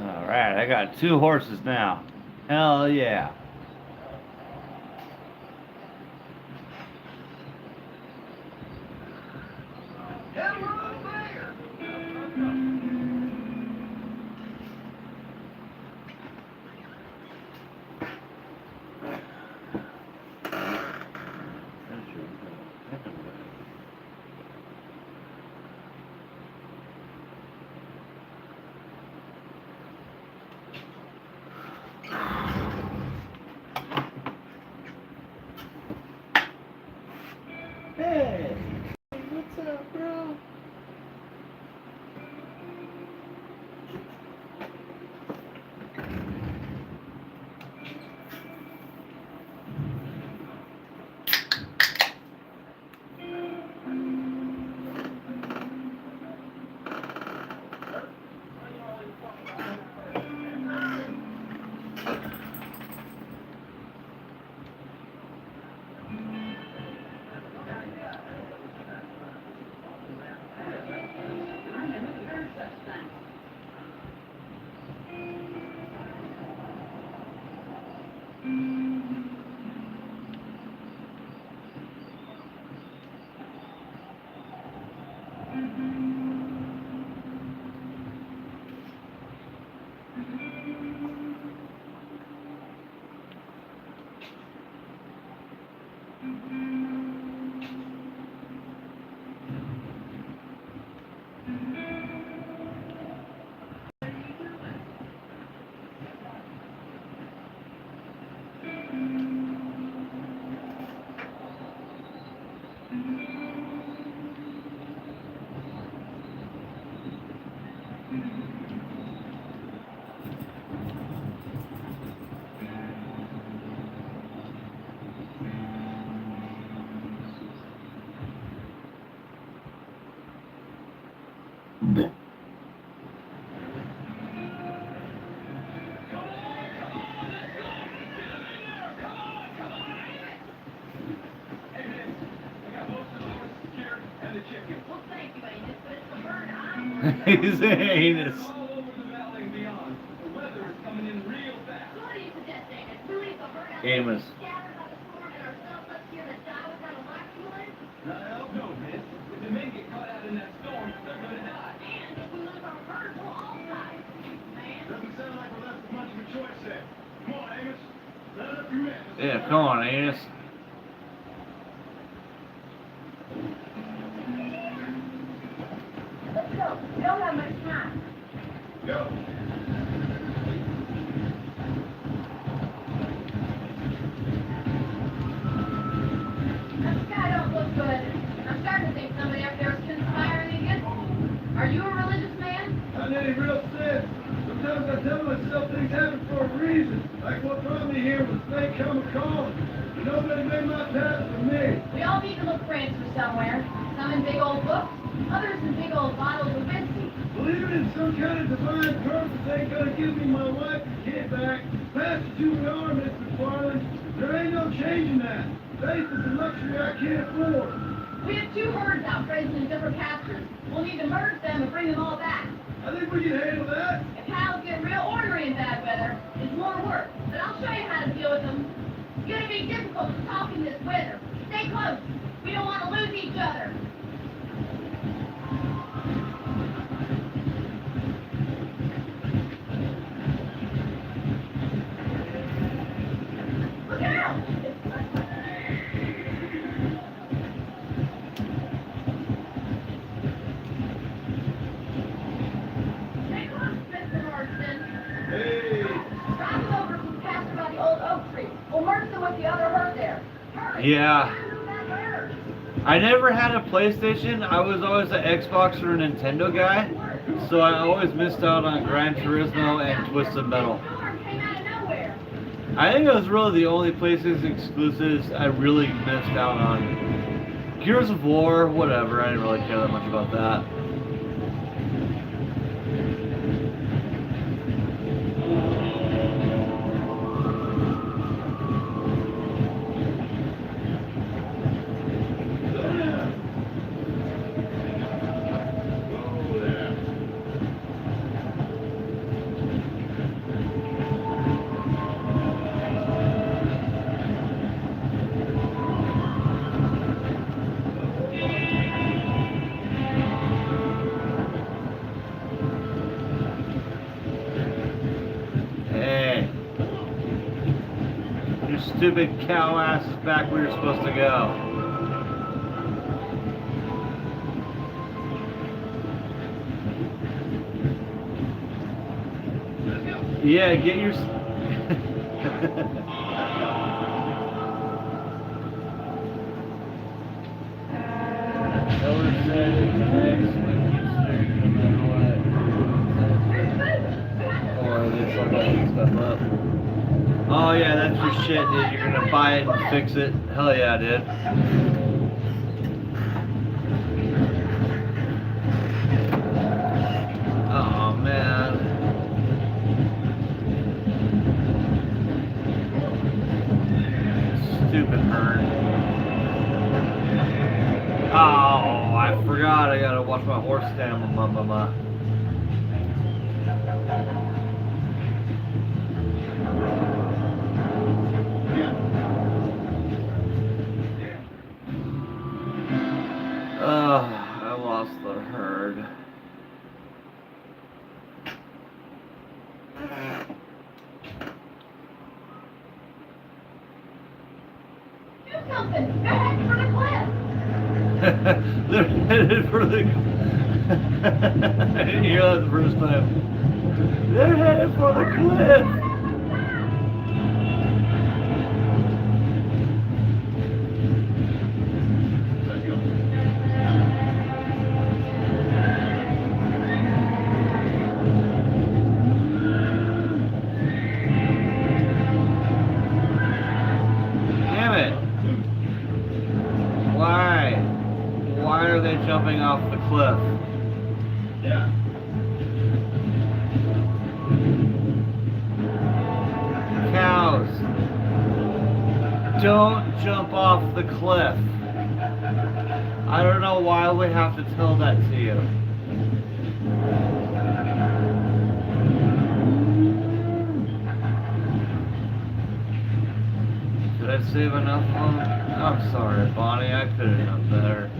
Alright, I got 2 horses now. Hell yeah. Hello there! Hey! What's up, bro? Well, thank you, Anus, but it's the bird I want. He's an anus. All over the valley and beyond. The weather is coming in real fast. So what do you suggest, Anus? We leave the bird out Amos. scattered by the storm and ourselves up here to die without a life fueling? Now, hell no, man. If the men get caught out in that storm, they're gonna die. And if we lose our bird, we'll all die. Man. Doesn't sound like we're left with much of a choice there. Come on, Amos. Let up your men. Yeah, come on, anus. Let's go. We don't have much time. Go. That sky don't look good. I'm starting to think somebody up there is conspiring against me. Are you a religious man? Not any real sense. Sometimes I tell myself things happen for a reason. Like what brought me here was fate come a calling. But nobody made my path for me. We all need to look for answers somewhere. Some in big old books, others in big old bottles of whiskey. Believing in some kind of divine purpose ain't gonna give me my wife and kid back. Pass it to an arm, Mr. McFarland. There ain't no changing that. Faith is a luxury I can't afford. We have 2 herds out grazing in different pastures. We'll need to merge them and bring them all back. I think we can handle that. If cows get real ornery in bad weather, it's more work, but I'll show you how to deal with them. It's gonna be difficult to talk in this weather. Stay close. We don't want to lose each other. Look out! Stay close, Mr. Marston. Hey. Drive them over to the pasture by the old oak tree. We'll merge them with the other herd there. Hurry! Yeah. Move that herd. I never had a PlayStation. I was always an Xbox or a Nintendo guy. So I always missed out on Gran Turismo and Twisted Metal. Storm came out of nowhere. I think it was really the only PlayStation exclusives I really missed out on. Gears of War, whatever. I didn't really care that much about that. stupid cow ass is back where you're supposed to go. Yeah, get your... Oh yeah, that's your shit, dude. You're gonna buy it and fix it. Hell yeah, dude. Oh man. Stupid Hurst. Oh, I forgot. I gotta watch my horse stamina. I lost the herd. Do something. They're heading for the cliff. They're headed for the... I didn't hear that the first time. They're headed for the cliff! Damn it! Why? Why are they jumping off the cliff? Cows, don't jump off the cliff. I don't know why we have to tell that to you. Did I save enough of them? I'm sorry, Bonnie, I could have done better.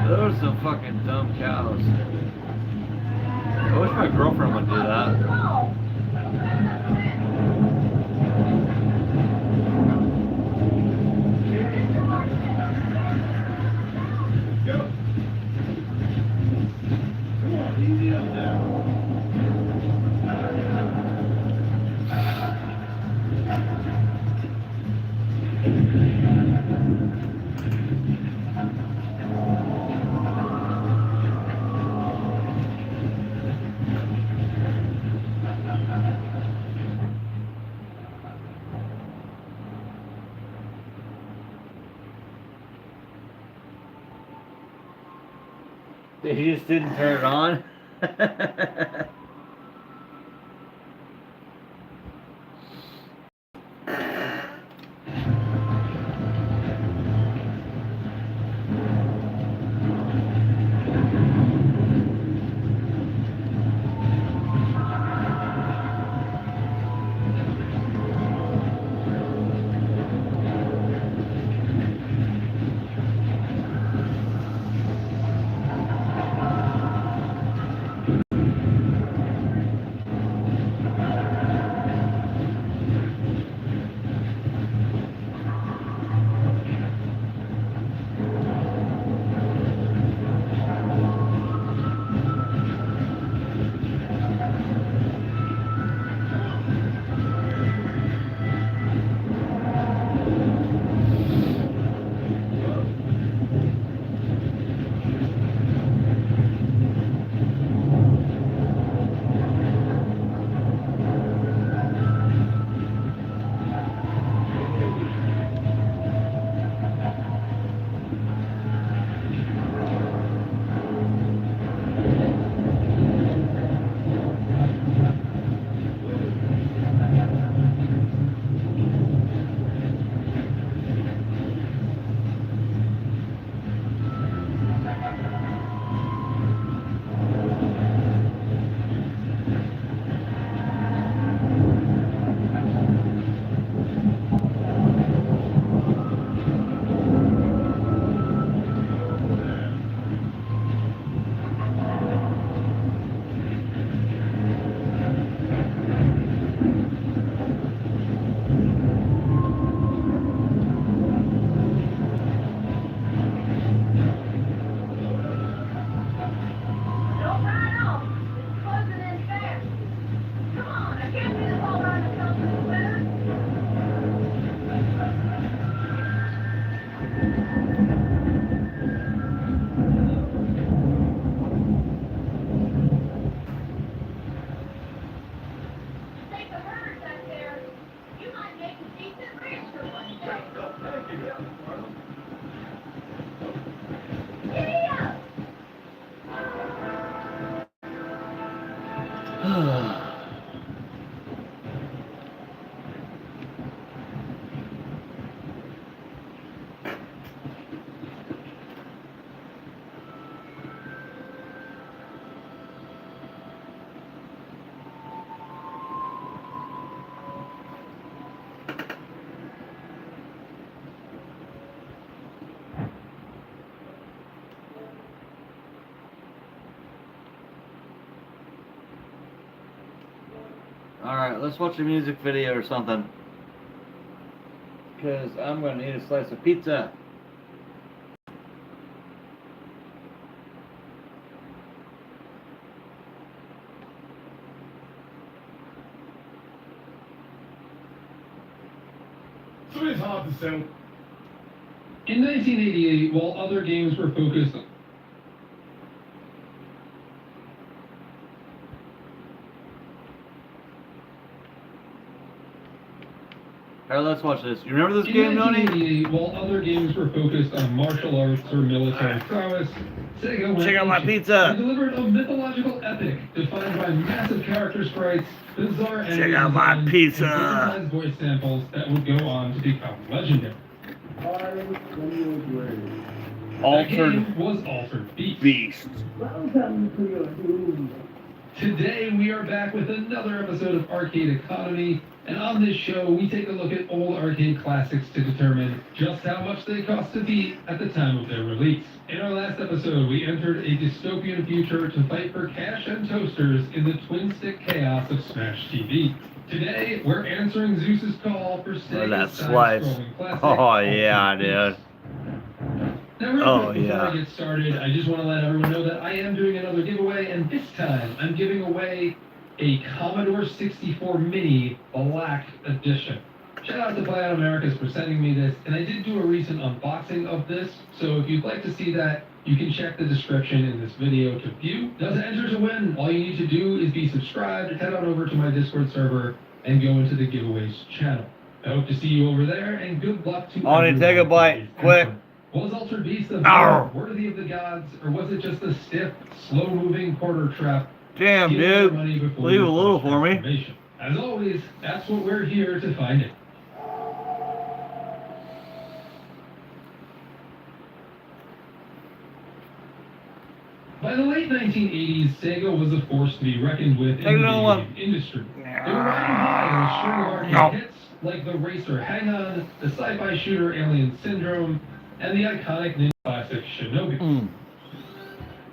Those are some fucking dumb cows. I wish my girlfriend would do that. He just didn't turn it on. Alright, let's watch a music video or something. Because I'm going to eat a slice of pizza. So it's hard to sell. In 1988, while other games were focused on... Alright, let's watch this. You remember this In game, Noni? 1988, while other games were focused on martial arts or military prowess, Sega went Check out my ancient pizza. and delivered a mythological epic defined by massive character sprites, bizarre Check out my designs, pizza. and digitized voice samples that would go on to become legendary. That Altered game was Altered Beast. Beast. Welcome to your doom. Today we are back with another episode of Arcade Economy, and on this show we take a look at old arcade classics to determine just how much they cost to beat at the time of their release. In our last episode we entered a dystopian future to fight for cash and toasters in the twin-stick chaos of Smash TV. Today we're answering Zeus's call for Sega's that slice. side-scrolling classic, Oh yeah, Altered dude. Beast. Now, real Oh, quick, before yeah. I get started, I just want to let everyone know that I am doing another giveaway, and this time I'm giving away a Commodore 64 Mini Black Edition. Shout out to Play Out Americas for sending me this, and I did do a recent unboxing of this, so if you'd like to see that, you can check the description in this video to view. Now, to enter to win, all you need to do is be subscribed, head on over to my Discord server, and go into the giveaways channel. I hope to see you over there, and good luck to Oni, everyone take a who bite, is quick. entering. Was Altered Beast the Ow. worthy of the gods, or was it just a stiff, slow-moving quarter trap? Damn, Give me your dude. money before Leave your a little first for me. transformation. As always, that's what we're here to find it. By the late 1980s, Sega was a force to be reckoned with in Take the another video one. game industry. They were riding high on a string of arcade No. hits like the racer Hang-On, the sci-fi shooter Alien Syndrome, and the iconic ninja classic Shinobi. Mm.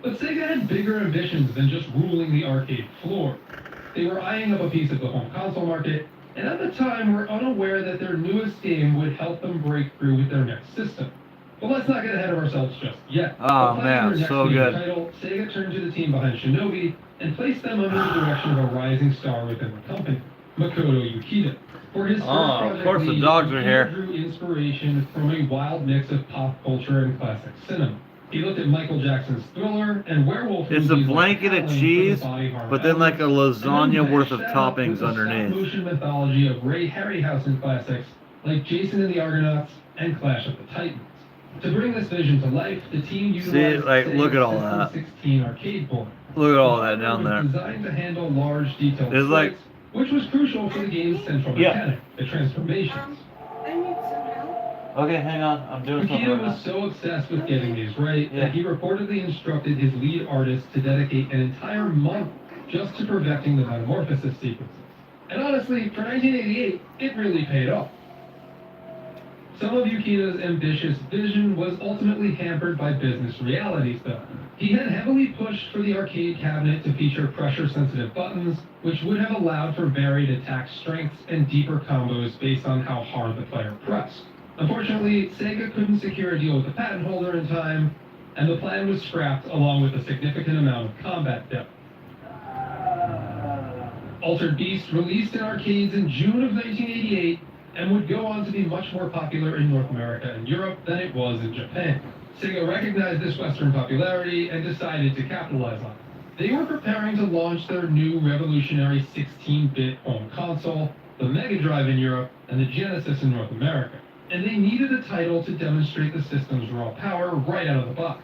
But Sega had bigger ambitions than just ruling the arcade floor. They were eyeing up a piece of the home console market, and at the time were unaware that their newest game would help them break through with their next system. But let's not get ahead of ourselves just yet. Oh, By planning man, their next so major good. Title, Sega turned to the team behind Shinobi and placed them under the direction of a rising star within the company, Makoto Yukita. For his first Oh, of project course the lead, dogs are Yukita here. drew inspiration from a wild mix of pop culture and classic cinema. He looked at Michael Jackson's Thriller and werewolf It's a movies like blanket of Howling for the cheese, body horror but then like a elements, and then lasagna worth of mashed that up with toppings the underneath. stop-motion mythology of Ray Harryhausen classics like Jason and the Argonauts and Clash of the Titans. To bring this vision to life, the team utilized like, Sega's look at all System that. 16 arcade board. Look at all The that down hardware was there. designed to handle large detailed There's like- sprites, which was crucial for the game's central Yeah. mechanic, the transformations. I need some help. Okay, hang on. I'm doing something Makita right was now. so obsessed with getting these right Yeah. that he reportedly instructed his lead artist to dedicate an entire month just to perfecting the metamorphosis sequences. And honestly, for 1988, it really paid off. Some of Yukita's ambitious vision was ultimately hampered by business realities, though. He had heavily pushed for the arcade cabinet to feature pressure-sensitive buttons, which would have allowed for varied attack strengths and deeper combos based on how hard the player pressed. Unfortunately, Sega couldn't secure a deal with the patent holder in time, and the plan was scrapped along with a significant amount of combat depth. Altered Beast released in arcades in June of 1988 and would go on to be much more popular in North America and Europe than it was in Japan. Sega recognized this Western popularity and decided to capitalize on it. They were preparing to launch their new revolutionary 16-bit home console, the Mega Drive in Europe, and the Genesis in North America. And they needed a title to demonstrate the system's raw power right out of the box.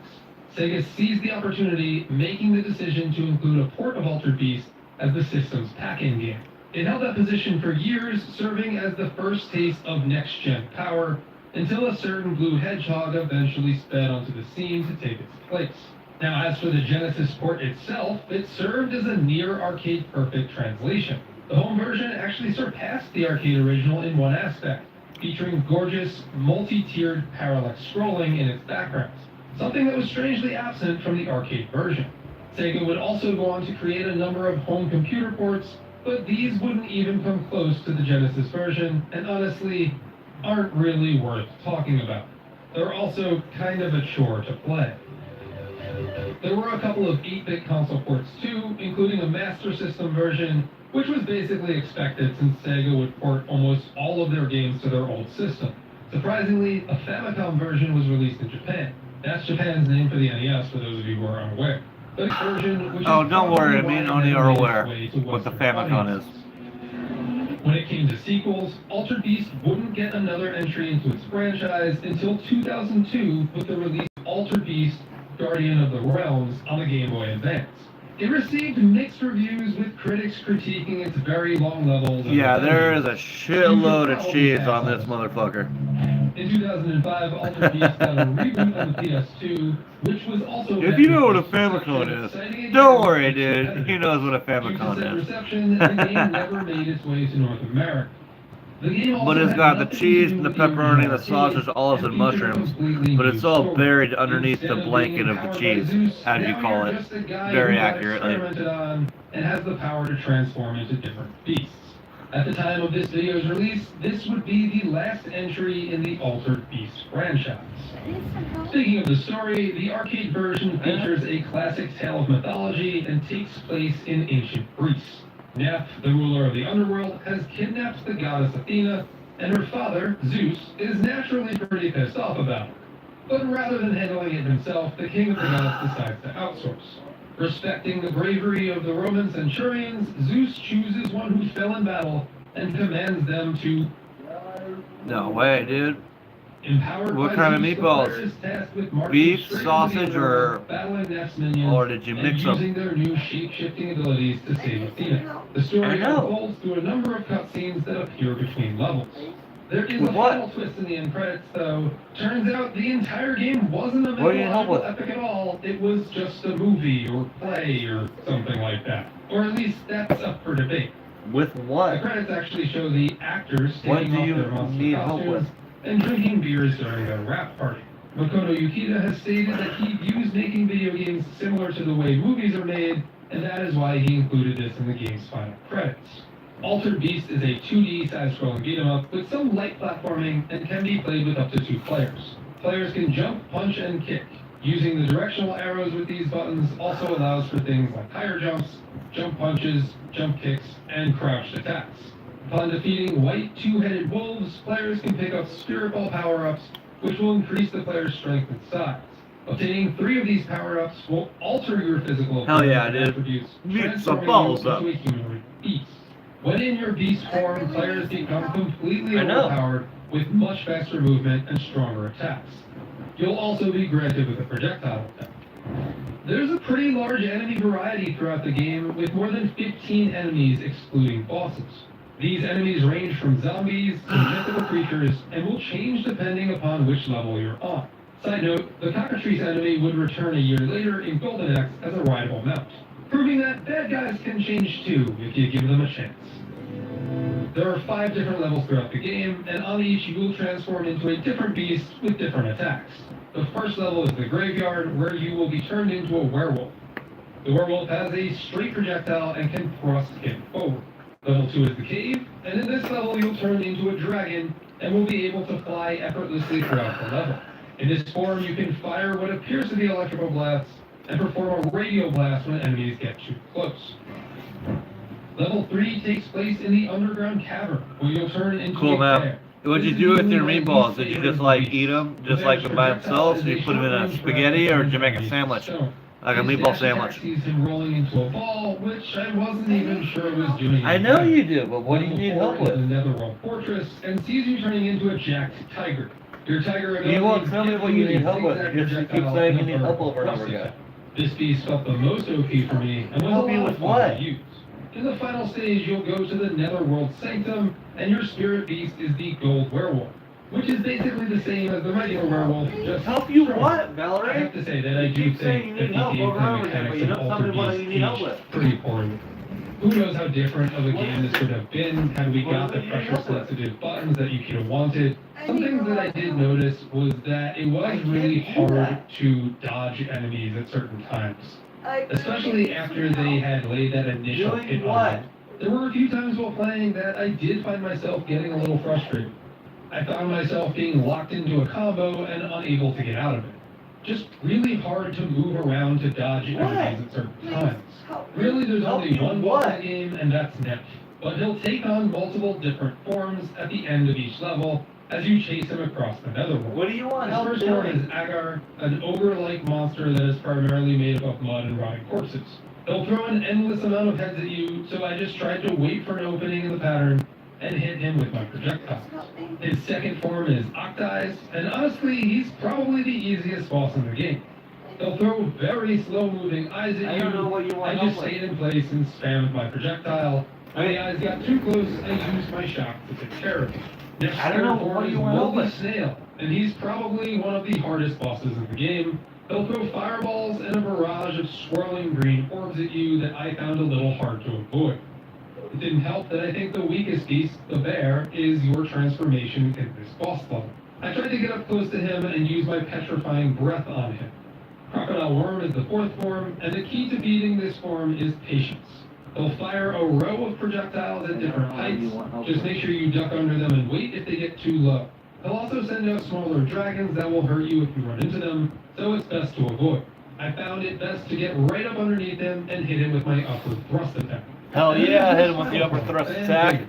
Sega seized the opportunity, making the decision to include a port of Altered Beast as the system's pack-in game. It held that position for years, serving as the first taste of next-gen power, until a certain blue hedgehog eventually sped onto the scene to take its place. Now, as for the Genesis port itself, it served as a near-arcade perfect translation. The home version actually surpassed the arcade original in one aspect, featuring gorgeous, multi-tiered parallax scrolling in its backgrounds, something that was strangely absent from the arcade version. Sega would also go on to create a number of home computer ports, but these wouldn't even come close to the Genesis version, and honestly, aren't really worth talking about. They're also kind of a chore to play. There were a couple of 8-bit console ports too, including a Master System version, which was basically expected since Sega would port almost all of their games to their old system. Surprisingly, a Famicom version was released in Japan. That's Japan's name for the NES, for those of you who are unaware. The version, which Oh, is don't worry, I probably mean why only it are made its aware way to what the Western Famicom is. audiences. When it came to sequels, Altered Beast wouldn't get another entry into its franchise until 2002 with the release of Altered Beast Guardian of the Realms on the Game Boy Advance. It received mixed reviews, with critics critiquing its very long levels of Yeah, there is abilities. a shitload of cheese on this motherfucker. In 2005, Altered Beast got a reboot on the PS2, which was also... If you know what a Famicom is, don't worry, dude. He knows what a Due to Famicom said is. reception, the game never made its way to North America. The game also But it's had got the nothing to cheese do and the with the original pepperoni, the arcade, sausage, olives, and featured a mushrooms. completely But new it's all story. buried underneath the Instead of blanket being of the empowered by cheese, Zeus, as you now call you're it. just a guy Very who got accurately. experimented on and has the power to transform into different beasts. At the time of this video's release, this would be the last entry in the Altered Beast franchise. Speaking of the story, the arcade version features a classic tale of mythology and takes place in ancient Greece. Neph, the ruler of the underworld, has kidnapped the goddess Athena, and her father, Zeus, is naturally pretty pissed off about it. But rather than handling it himself, the king of the gods decides to outsource. Respecting the bravery of the Roman centurions, Zeus chooses one who fell in battle and commands them to... No way, dude. Empowered What by kind of Zeus, the meatballs? player is tasked with marching Beef, straight into the sausage, underworld, or- battling Neph's minions, or did you and mix 'em? using their new shape-shifting abilities to save Athena. The I story know. unfolds through a number of cutscenes that appear between levels. There is With a what? final twist in the end credits, though. Turns out the entire game wasn't a What do you need help mythological with? epic at all. It was just a movie or play or something like that. Or at least that's up for debate. With The what? credits actually show the actors What taking do off you their monster need help costumes with? and drinking beers during their rap party. Makoto Yukita has stated that he views making video games similar to the way movies are made, and that is why he included this in the game's final credits. Altered Beast is a 2D side-scrolling beat-em-up with some light platforming and can be played with up to 2 players. Players can jump, punch, and kick. Using the directional arrows with these buttons also allows for things like higher jumps, jump punches, jump kicks, and crouched attacks. Upon defeating white 2-headed wolves, players can pick up spirit ball power-ups, which will increase the player's strength and size. Obtaining 3 of these power-ups will alter your physical Hell yeah, appearance and dude. attributes, Beat some transforming balls you up. into a humanoid beast. When in your beast form, players become completely I know. overpowered with much faster movement and stronger attacks. You'll also be granted with a projectile attack. There's a pretty large enemy variety throughout the game, with more than 15 enemies excluding bosses. These enemies range from zombies to mythical creatures and will change depending upon which level you're on. Side note, the Cockatrice enemy would return a year later in Golden Axe as a rideable mount, proving that bad guys can change too if you give them a chance. There are 5 different levels throughout the game, and on each you will transform into a different beast with different attacks. The first level is the Graveyard, where you will be turned into a werewolf. The werewolf has a straight projectile and can thrust him forward. Level 2 is the Cave, and in this level you'll turn into a dragon and will be able to fly effortlessly throughout the level. In this form, you can fire what appears to be electrical blasts and perform a radio blast when enemies get too close. Level 3 takes place in the underground cavern, where you'll turn into Cool, a man. bear. What'd you This do is with your usually meatballs? my Did you favorite just like beast. eat them, The just like bear's them by projectile themselves? is Or you a put them in a short-range spaghetti, or did you weapon make a made sandwich? from stone. Like a His meatball dash attack sandwich? sees him rolling into a ball, which I wasn't even sure was doing I know anything. you do, but what do you Level need 4 help is with? the Netherworld Fortress, and sees you turning into a jacked tiger. Your tiger ability You won't tell me gives what you a need help with. zigzag You just keep projectile saying you and a need help vertical over and over thrust again. attack. This beast felt the most OP for me, and was Help a me lot with of fun what? to use. In the final stage, you'll go to the Netherworld Sanctum, and your spirit beast is the Gold Werewolf, which is basically the same as the regular werewolf, just Help you stronger. what, I Valerie? have to say that I You do keep saying you think that need the help over gameplay and over again, but mechanics you of don't tell me Altered what Beast you need help aged with. pretty poorly. Who knows how different of a game this would have been had we got the pressure-sensitive buttons that you could have wanted. Some things that I did notice was that it was really hard to dodge enemies at certain times, especially after they had laid that initial Doing hit on what? them. There were a few times while playing that I did find myself getting a little frustrated. I found myself being locked into a combo and unable to get out of it. Just really hard to move around to dodge enemies at certain times. Really, there's Help only you one boss in what? the game, and that's Neff. But he'll take on multiple different forms at the end of each level as you chase him across the Netherworld. What do you want His help first form is doing? Agar, an ogre-like monster that is primarily made up of mud and rotting corpses. He'll throw an endless amount of heads at you, so I just tried to wait for an opening in the pattern and hit him with my projectiles. His second form is Octeyes, and honestly, he's probably the easiest boss in the game. He'll throw very slow-moving eyes at you. I don't know what you want I just help with. stayed in place and spammed my projectile. When the eyes got too close, I used my shock to take care of him. Next I don't know, third form what do is you want help Moldy with? Snail, and he's probably one of the hardest bosses in the game. He'll throw fireballs and a barrage of swirling green orbs at you that I found a little hard to avoid. It didn't help that I think the weakest beast, the bear, is your transformation in this boss level. I tried to get up close to him and use my petrifying breath on him. Crocodile Worm is the fourth form, and the key to beating this form is patience. He'll fire a row of projectiles at different heights. Just make sure you duck under them and wait if they get too low. He'll also send out smaller dragons that will hurt you if you run into them, so it's best to avoid. I found it best to get right up underneath him and hit him with my upward thrust attack. Hell yeah, hit him with the upper thrust attack.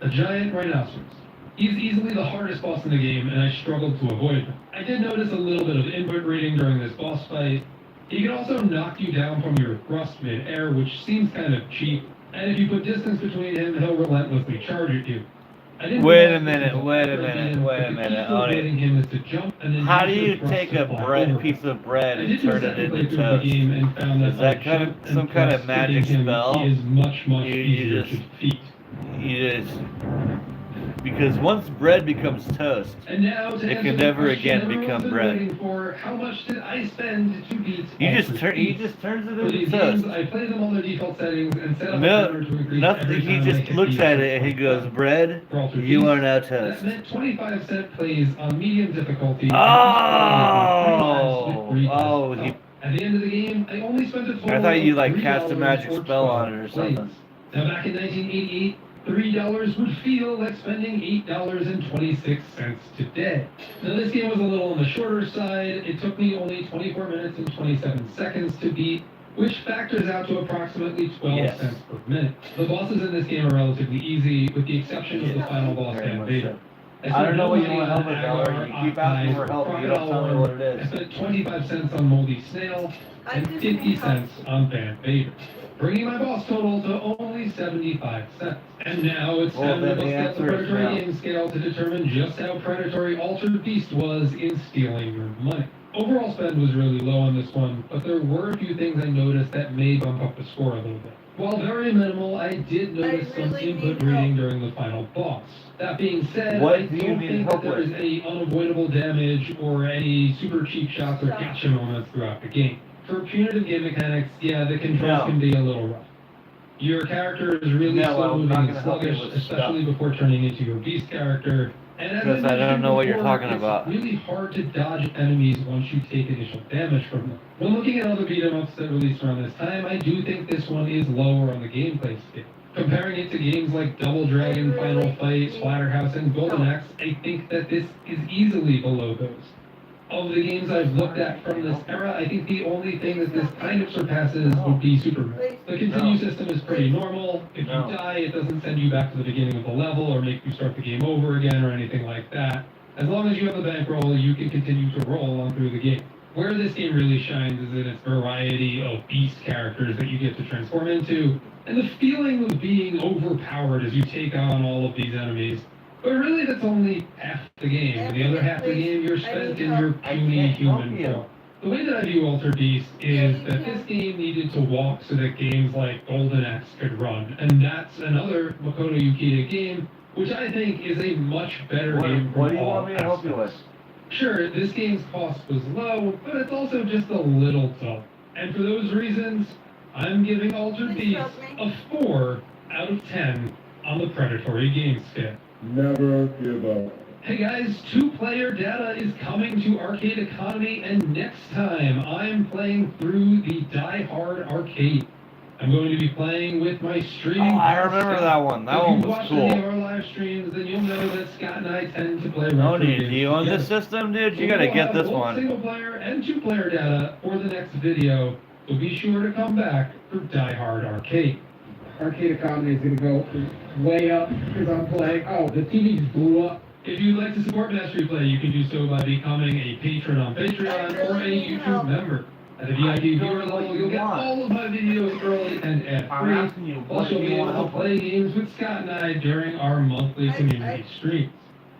A giant rhinoceros. He's easily the hardest boss in the game, and I struggled to avoid him. I did notice a little bit of input reading during this boss fight. He can also knock you down from your thrust mid-air, which seems kind of cheap, and if you put distance between him, he'll relentlessly charge at you. I didn't Wait a realize this minute, until wait a after I minute, beat him, wait a but the key minute, to Oni. avoiding him is to jump and then How do use your you thrust take to a fly bread, over. piece of bread I and did turn my it second into playthrough of the toast? game and found Is that by kind of jump and some kind of thrust magic hitting him, spell? He is much You easier just- to defeat. You just... Because once bread becomes toast, And now to it answer can the never question again everyone's become been bread. waiting for, how much did I spend to beat he just Beast? turns it For these into games, toast. I play them on their default settings and set up a No, timer to increase nothing. every He time I just hit looks the at it and he goes, "Bread, For Altered you Beast, are now That toast." meant 25-cent plays on medium difficulty. and Oh, three oh, times. he. At the end of the game, I only spent a total I thought you of like cast a $3 magic or spell 12 on it or plays. something. Now back in 1988, $3 would feel like spending $8.26 today. Now this game was a little on the shorter side. It took me only 24 minutes and 27 seconds to beat, which factors out to approximately 12 Yes. cents per minute. The bosses in this game are relatively easy, with the exception of the final boss, Very much Vader. so. I don't know what you want help with, Valerie. You keep asking for help, but you don't tell me what it I is. spent 25 cents on Moldy Snail and 50 cents on Van Vader, bringing my boss total to only 75 cents. And now it's Well, time to then the bust out the answer is predatory no. game scale to determine just how predatory Altered Beast was in stealing your money. Overall spend was really low on this one, but there were a few things I noticed that may bump up the score a little bit. While very minimal, I did notice some really input need help. reading during the final boss. That being said, What I do you don't need think help that there with? is any unavoidable damage or any super cheap shots or gotcha moments throughout the game. For punitive game mechanics, yeah, the controls No. can be a little rough. Your character is really No, slow I'm moving not and gonna help you sluggish, with especially stuff. before turning into your beast character. And as Because I don't mentioned know what you're before, talking about. It's really hard to dodge enemies once you take initial damage from them. When looking at other beat 'em ups that released around this time, I do think this one is lower on the gameplay scale. Comparing it to games like Double Dragon, Final Fight, Splatterhouse, and Golden Axe, I think that this is easily below those. Of the games I've looked at from this era, I think the only thing that this kind of surpasses would be Superman. The continue system is pretty normal. If you No. die, it doesn't send you back to the beginning of the level or make you start the game over again or anything like that. As long as you have the bankroll, you can continue to roll on through the game. Where this game really shines is in its variety of beast characters that you get to transform into, and the feeling of being overpowered as you take on all of these enemies. But really, that's only half the game. The other half of the game, you're spent in your puny human form. The way that I view Altered Beast is that this game needed to walk so that games like Golden Axe could run, and that's another Makoto Yukita game, which I think is a much better game from What do you all want me to help you with? aspects. Sure, this game's cost was low, but it's also just a little dull. And for those reasons, I'm giving Altered Please Beast help me. a 4 out of 10 on the Predatory Game Scale. Never give up. Hey guys, two-player data is coming to Arcade Economy, and next time I'm playing through the Die Hard Arcade. I'm going to be playing with my streaming. Oh, I pal, remember Scott. that one. That If one you've was watched any of cool. our live streams, then you'll know that Scott and I tend to play No retro need. games You on this together. system, dude? You We gotta will get have this both one. single-player and two-player data for the next video, so be sure to come back for Die Hard Arcade. Arcade Economy is going to go way up because I'm playing. Oh, the TV just blew up. If you'd like to support Mastery Play, you can do so by becoming a patron on Patreon or a YouTube member. At the VIP viewer level, you'll get all of my videos early and I'm ad-free. asking you, Plus, what you'll do be you able want to help play with? games with Scott and I during our monthly community streams.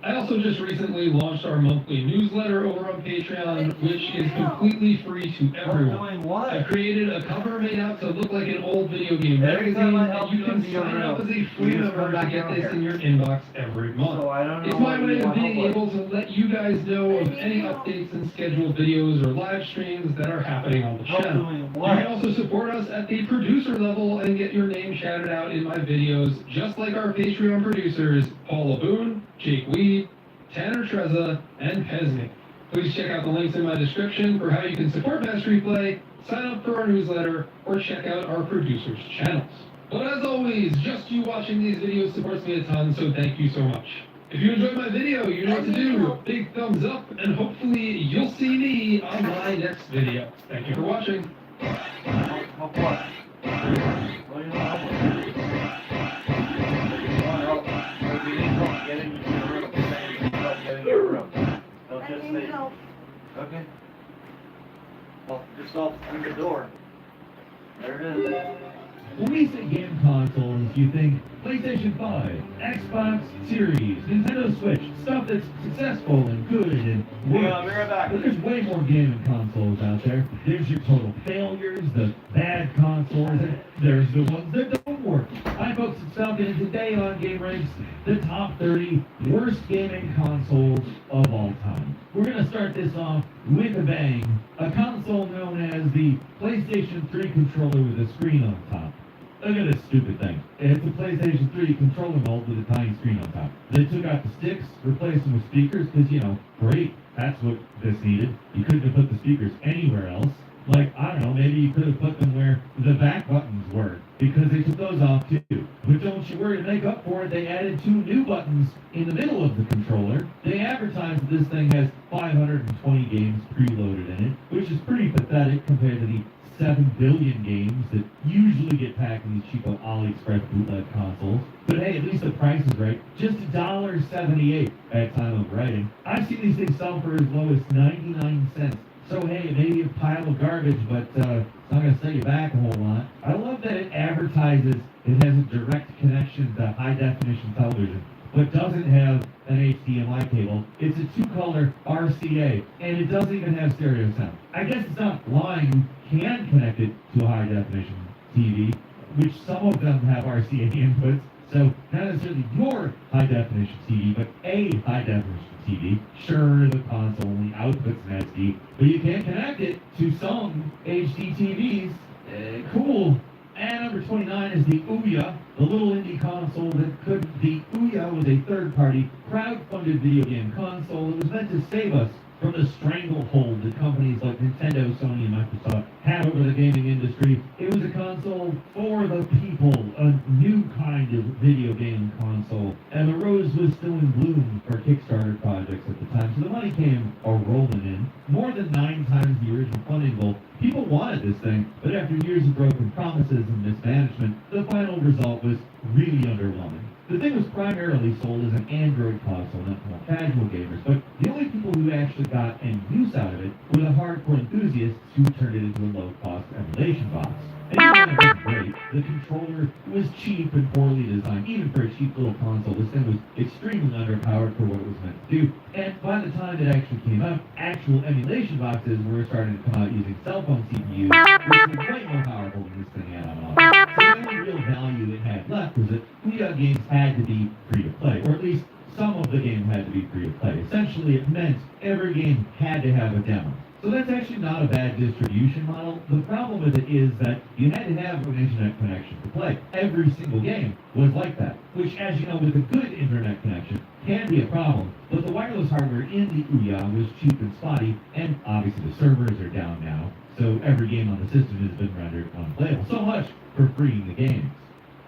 I also just recently launched our monthly newsletter over on Patreon, which is completely free to everyone. Doing what? I've created a cover made out to look like an old video game Every magazine, time I help and you you can into your sign up as room, a free you just member come to back get out this here. in your inbox every month. So I don't know It's my what way you of want being help with. able to let you guys know of any updates and scheduled videos or live streams that are happening on the Help channel. doing You what? can also support us at the producer level and get your name shouted out in my videos, just like our Patreon producers, Paula Boone, Jake Weed, Tanner Trezza, and Pesnick. Please check out the links in my description for how you can support Mastery Play, sign up for our newsletter, or check out our producers' channels. But as always, just you watching these videos supports me a ton, so thank you so much. If you enjoyed my video, you know what to do. Big thumbs up, and hopefully you'll see me on my next video. Thank you for watching. Help what? What do you want help with? You want help? If you need help getting into your room, say you need help getting in your room. Don't I just need say. help. Okay. Well, yourself through the door. There it is. When we say game consoles, you think PlayStation 5, Xbox Series, Nintendo Switch, stuff that's successful and good and Yeah, works. I'll be right back. But there's way more gaming consoles out there. There's your total failures, the bad consoles, and there's the ones that don't work. I folks have falcon today on Game Ranks the top 30 worst gaming consoles of all time. We're going to start this off with a bang. A console known as the PlayStation 3 controller with a screen on top. Look at this stupid thing. It's a PlayStation 3 controller mold with a tiny screen on top. They took out the sticks, replaced them with speakers, because, you know, great, that's what this needed. You couldn't have put the speakers anywhere else. Like, I don't know, maybe you could have put them where the back buttons were, because they took those off too. But don't you worry, to make up for it, they added 2 new buttons in the middle of the controller. They advertise that this thing has 520 games preloaded in it, which is pretty pathetic compared to the 7 billion games that usually get packed in these cheapo AliExpress bootleg consoles. But hey, at least the price is right. Just $1.78 at time of writing. I've seen these things sell for as low as 99 cents. So hey, it may be a pile of garbage, but it's not going to set you back a whole lot. I love that it advertises it has a direct connection to high-definition television, but doesn't have an HDMI cable. It's a 2-color RCA, and it doesn't even have stereo sound. I guess it's not lying. You can connect it to a high-definition TV, which some of them have RCA inputs, so not necessarily your high-definition TV, but a high-definition TV. Sure, the console only outputs an SD, but you can connect it to some HD TVs. Cool. And number 29 is the Ouya, the little indie console that could. The Ouya was a third-party, crowd-funded video game console that was meant to save us from the stranglehold that companies like Nintendo, Sony, and Microsoft had over the gaming industry. It was a console for the people, a new kind of video game console, and the rose was still in bloom for Kickstarter projects at the time, so the money came rolling in. More than 9 times the original funding goal. People wanted this thing, but after years of broken promises and mismanagement, the final result was really underwhelming. The thing was primarily sold as an Android console, not for casual gamers, but the only people who actually got any use out of it were the hardcore enthusiasts who turned it into a low-cost emulation box. And even though it wasn't great, the controller was cheap and poorly designed. Even for a cheap little console, this thing was extremely underpowered for what it was meant to do. And by the time it actually came out, actual emulation boxes were starting to come out using cell phone CPUs, which were way more powerful than this thing had on offer. So the only real value it had left was that Ouya games had to be free to play, or at least some of the game had to be free to play. Essentially, it meant every game had to have a demo. So that's actually not a bad distribution model. The problem with it is that you had to have an internet connection to play. Every single game was like that, which, as you know, with a good internet connection, can be a problem. But the wireless hardware in the Ouya was cheap and spotty, and obviously the servers are down now, so every game on the system has been rendered unplayable. So much for freeing the games.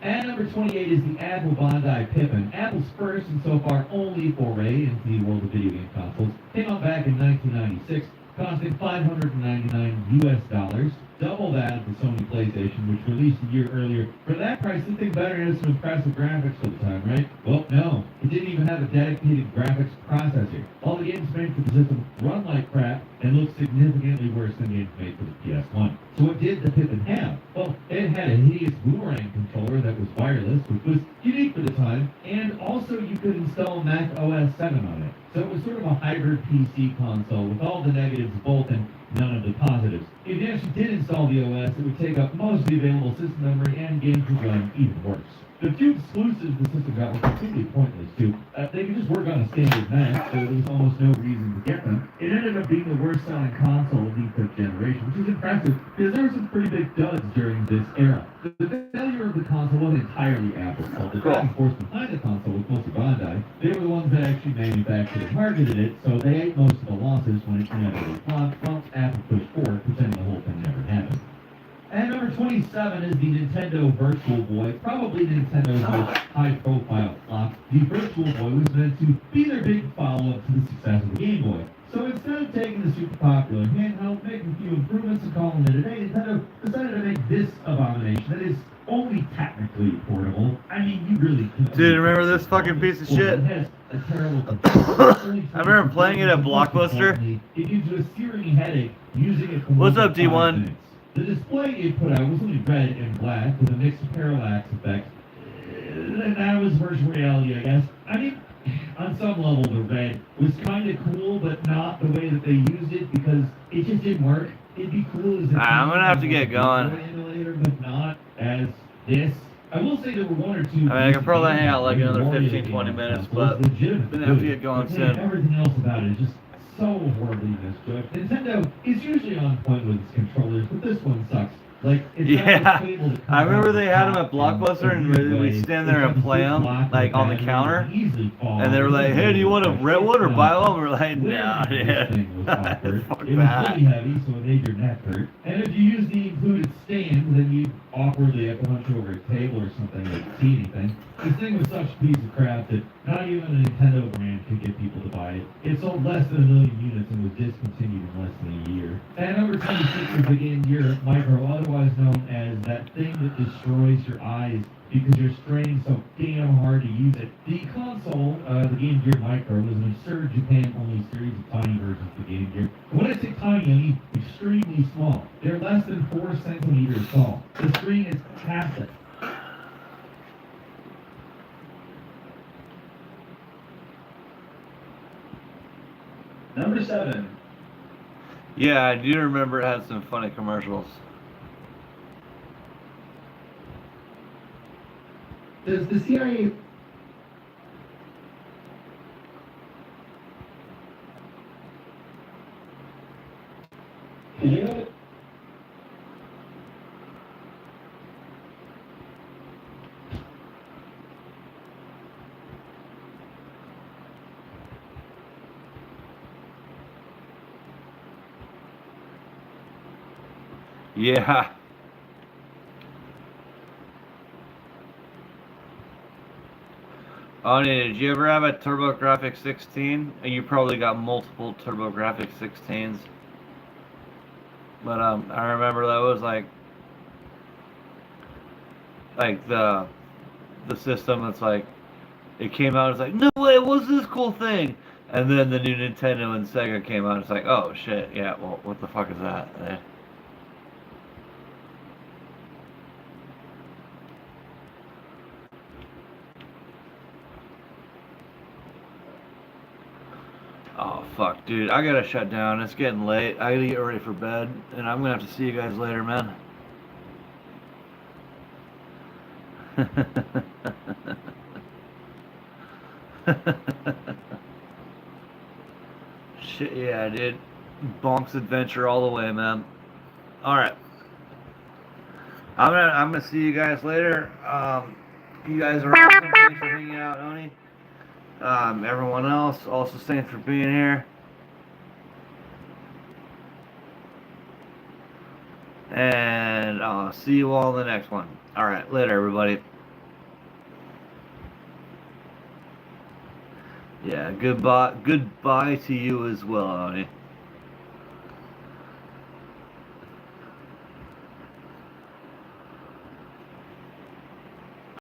And number 28 is the Apple Bondi Pippin. Apple's first and so far only foray into the world of video game consoles came out back in 1996, costing $599 US, double that of the Sony PlayStation, which released a year earlier. For that price, this thing better had some impressive graphics for the time, right? Well, no. It didn't even have a dedicated graphics processor. All the games made for the system run like crap and look significantly worse than games made for the PS1. So what did the Pippin have? Well, it had a hideous boomerang controller that was wireless, which was unique for the time, and also you could install Mac OS 7 on it. So it was sort of a hybrid PC console with all the negatives of both and none of the positives. If you actually did install the OS, it would take up most of the available system memory and games would run even worse. The few exclusives the system got were completely pointless too. They could just work on a standard Mac, so there was almost no reason to get them. It ended up being the worst selling console of the fifth generation, which is impressive because there were some pretty big duds during this era. The failure of the console wasn't entirely Apple's fault. The driving force behind the console was mostly Bondi. They were the ones that actually manufactured and marketed it, so they ate most of the losses when it inevitably flopped, while Apple pushed forward, pretending the whole thing never happened. And number 27 is the Nintendo Virtual Boy, probably Nintendo's most high-profile flop. The Virtual Boy was meant to be their big follow-up to the success of the Game Boy. So instead of taking the super popular handheld, making a few improvements, and calling it a day, Nintendo decided to make this abomination that is only technically portable. I mean, you really can't. Dude, remember this fucking piece of shit? It has a terrible I remember playing it at Blockbuster. It gives you a searing headache using it for What's up, more than 5 D1? minutes. The display it put out was only red and black with a mixed parallax effect. And that was virtual reality, I guess. I mean, on some level, the red was kind of cool, but not the way that they used it because it just didn't work. It'd be cool as a I'm gonna have to get going. emulator, but not as this. I will say there were one or two. I mean, I could probably hang out like Wario another games 15, 20 on minutes, consoles, but legitimate I'm gonna have to good. get going But soon. everything else about it is just so horribly misjudged. Nintendo is usually on point with its controllers, but this one sucks. Like, it's Yeah, I remember they had them at Blockbuster, and we'd stand there and play them, like, on the counter, and they were like, hey, do you want a red one or buy one? We're like, no, dude, fuck It was that. really heavy, so it made your neck hurt. And if you use the included stand, then you awkwardly have to hunch over a table or something to see anything. This thing was such a piece of crap that not even a Nintendo brand could get people to buy it. It sold less than 1 million units and was discontinued in less than a year. And number 26 is the Game Gear Micro, otherwise known as that thing that destroys your eyes because you're straining so damn hard to use it. The console, the Game Gear Micro, was an absurd Japan-only series of tiny versions of the Game Gear. And when I say tiny, I mean extremely small. They're less than 4 centimeters tall. The screen is half it. Number 7. Yeah, I do remember it had some funny commercials. Does the CIA... Yeah. Yeah. Oh, did you ever have a TurboGrafx 16? You probably got multiple TurboGrafx 16s. But I remember that was like the system that's like, it came out, it's like, no way, what's this cool thing? And then the new Nintendo and Sega came out, it's like, oh shit, yeah, well, what the fuck is that? fuck, dude. I gotta shut down. It's getting late. I gotta get ready for bed. And I'm gonna have to see you guys later, man. Shit, yeah, dude. Bonk's adventure all the way, man. Alright. I'm gonna see you guys later. You guys are awesome. Thanks for hanging out, Oni. Everyone else, also thanks for being here. And I'll see you all in the next one. Alright, later, everybody. Yeah, goodbye to you as well, Oni.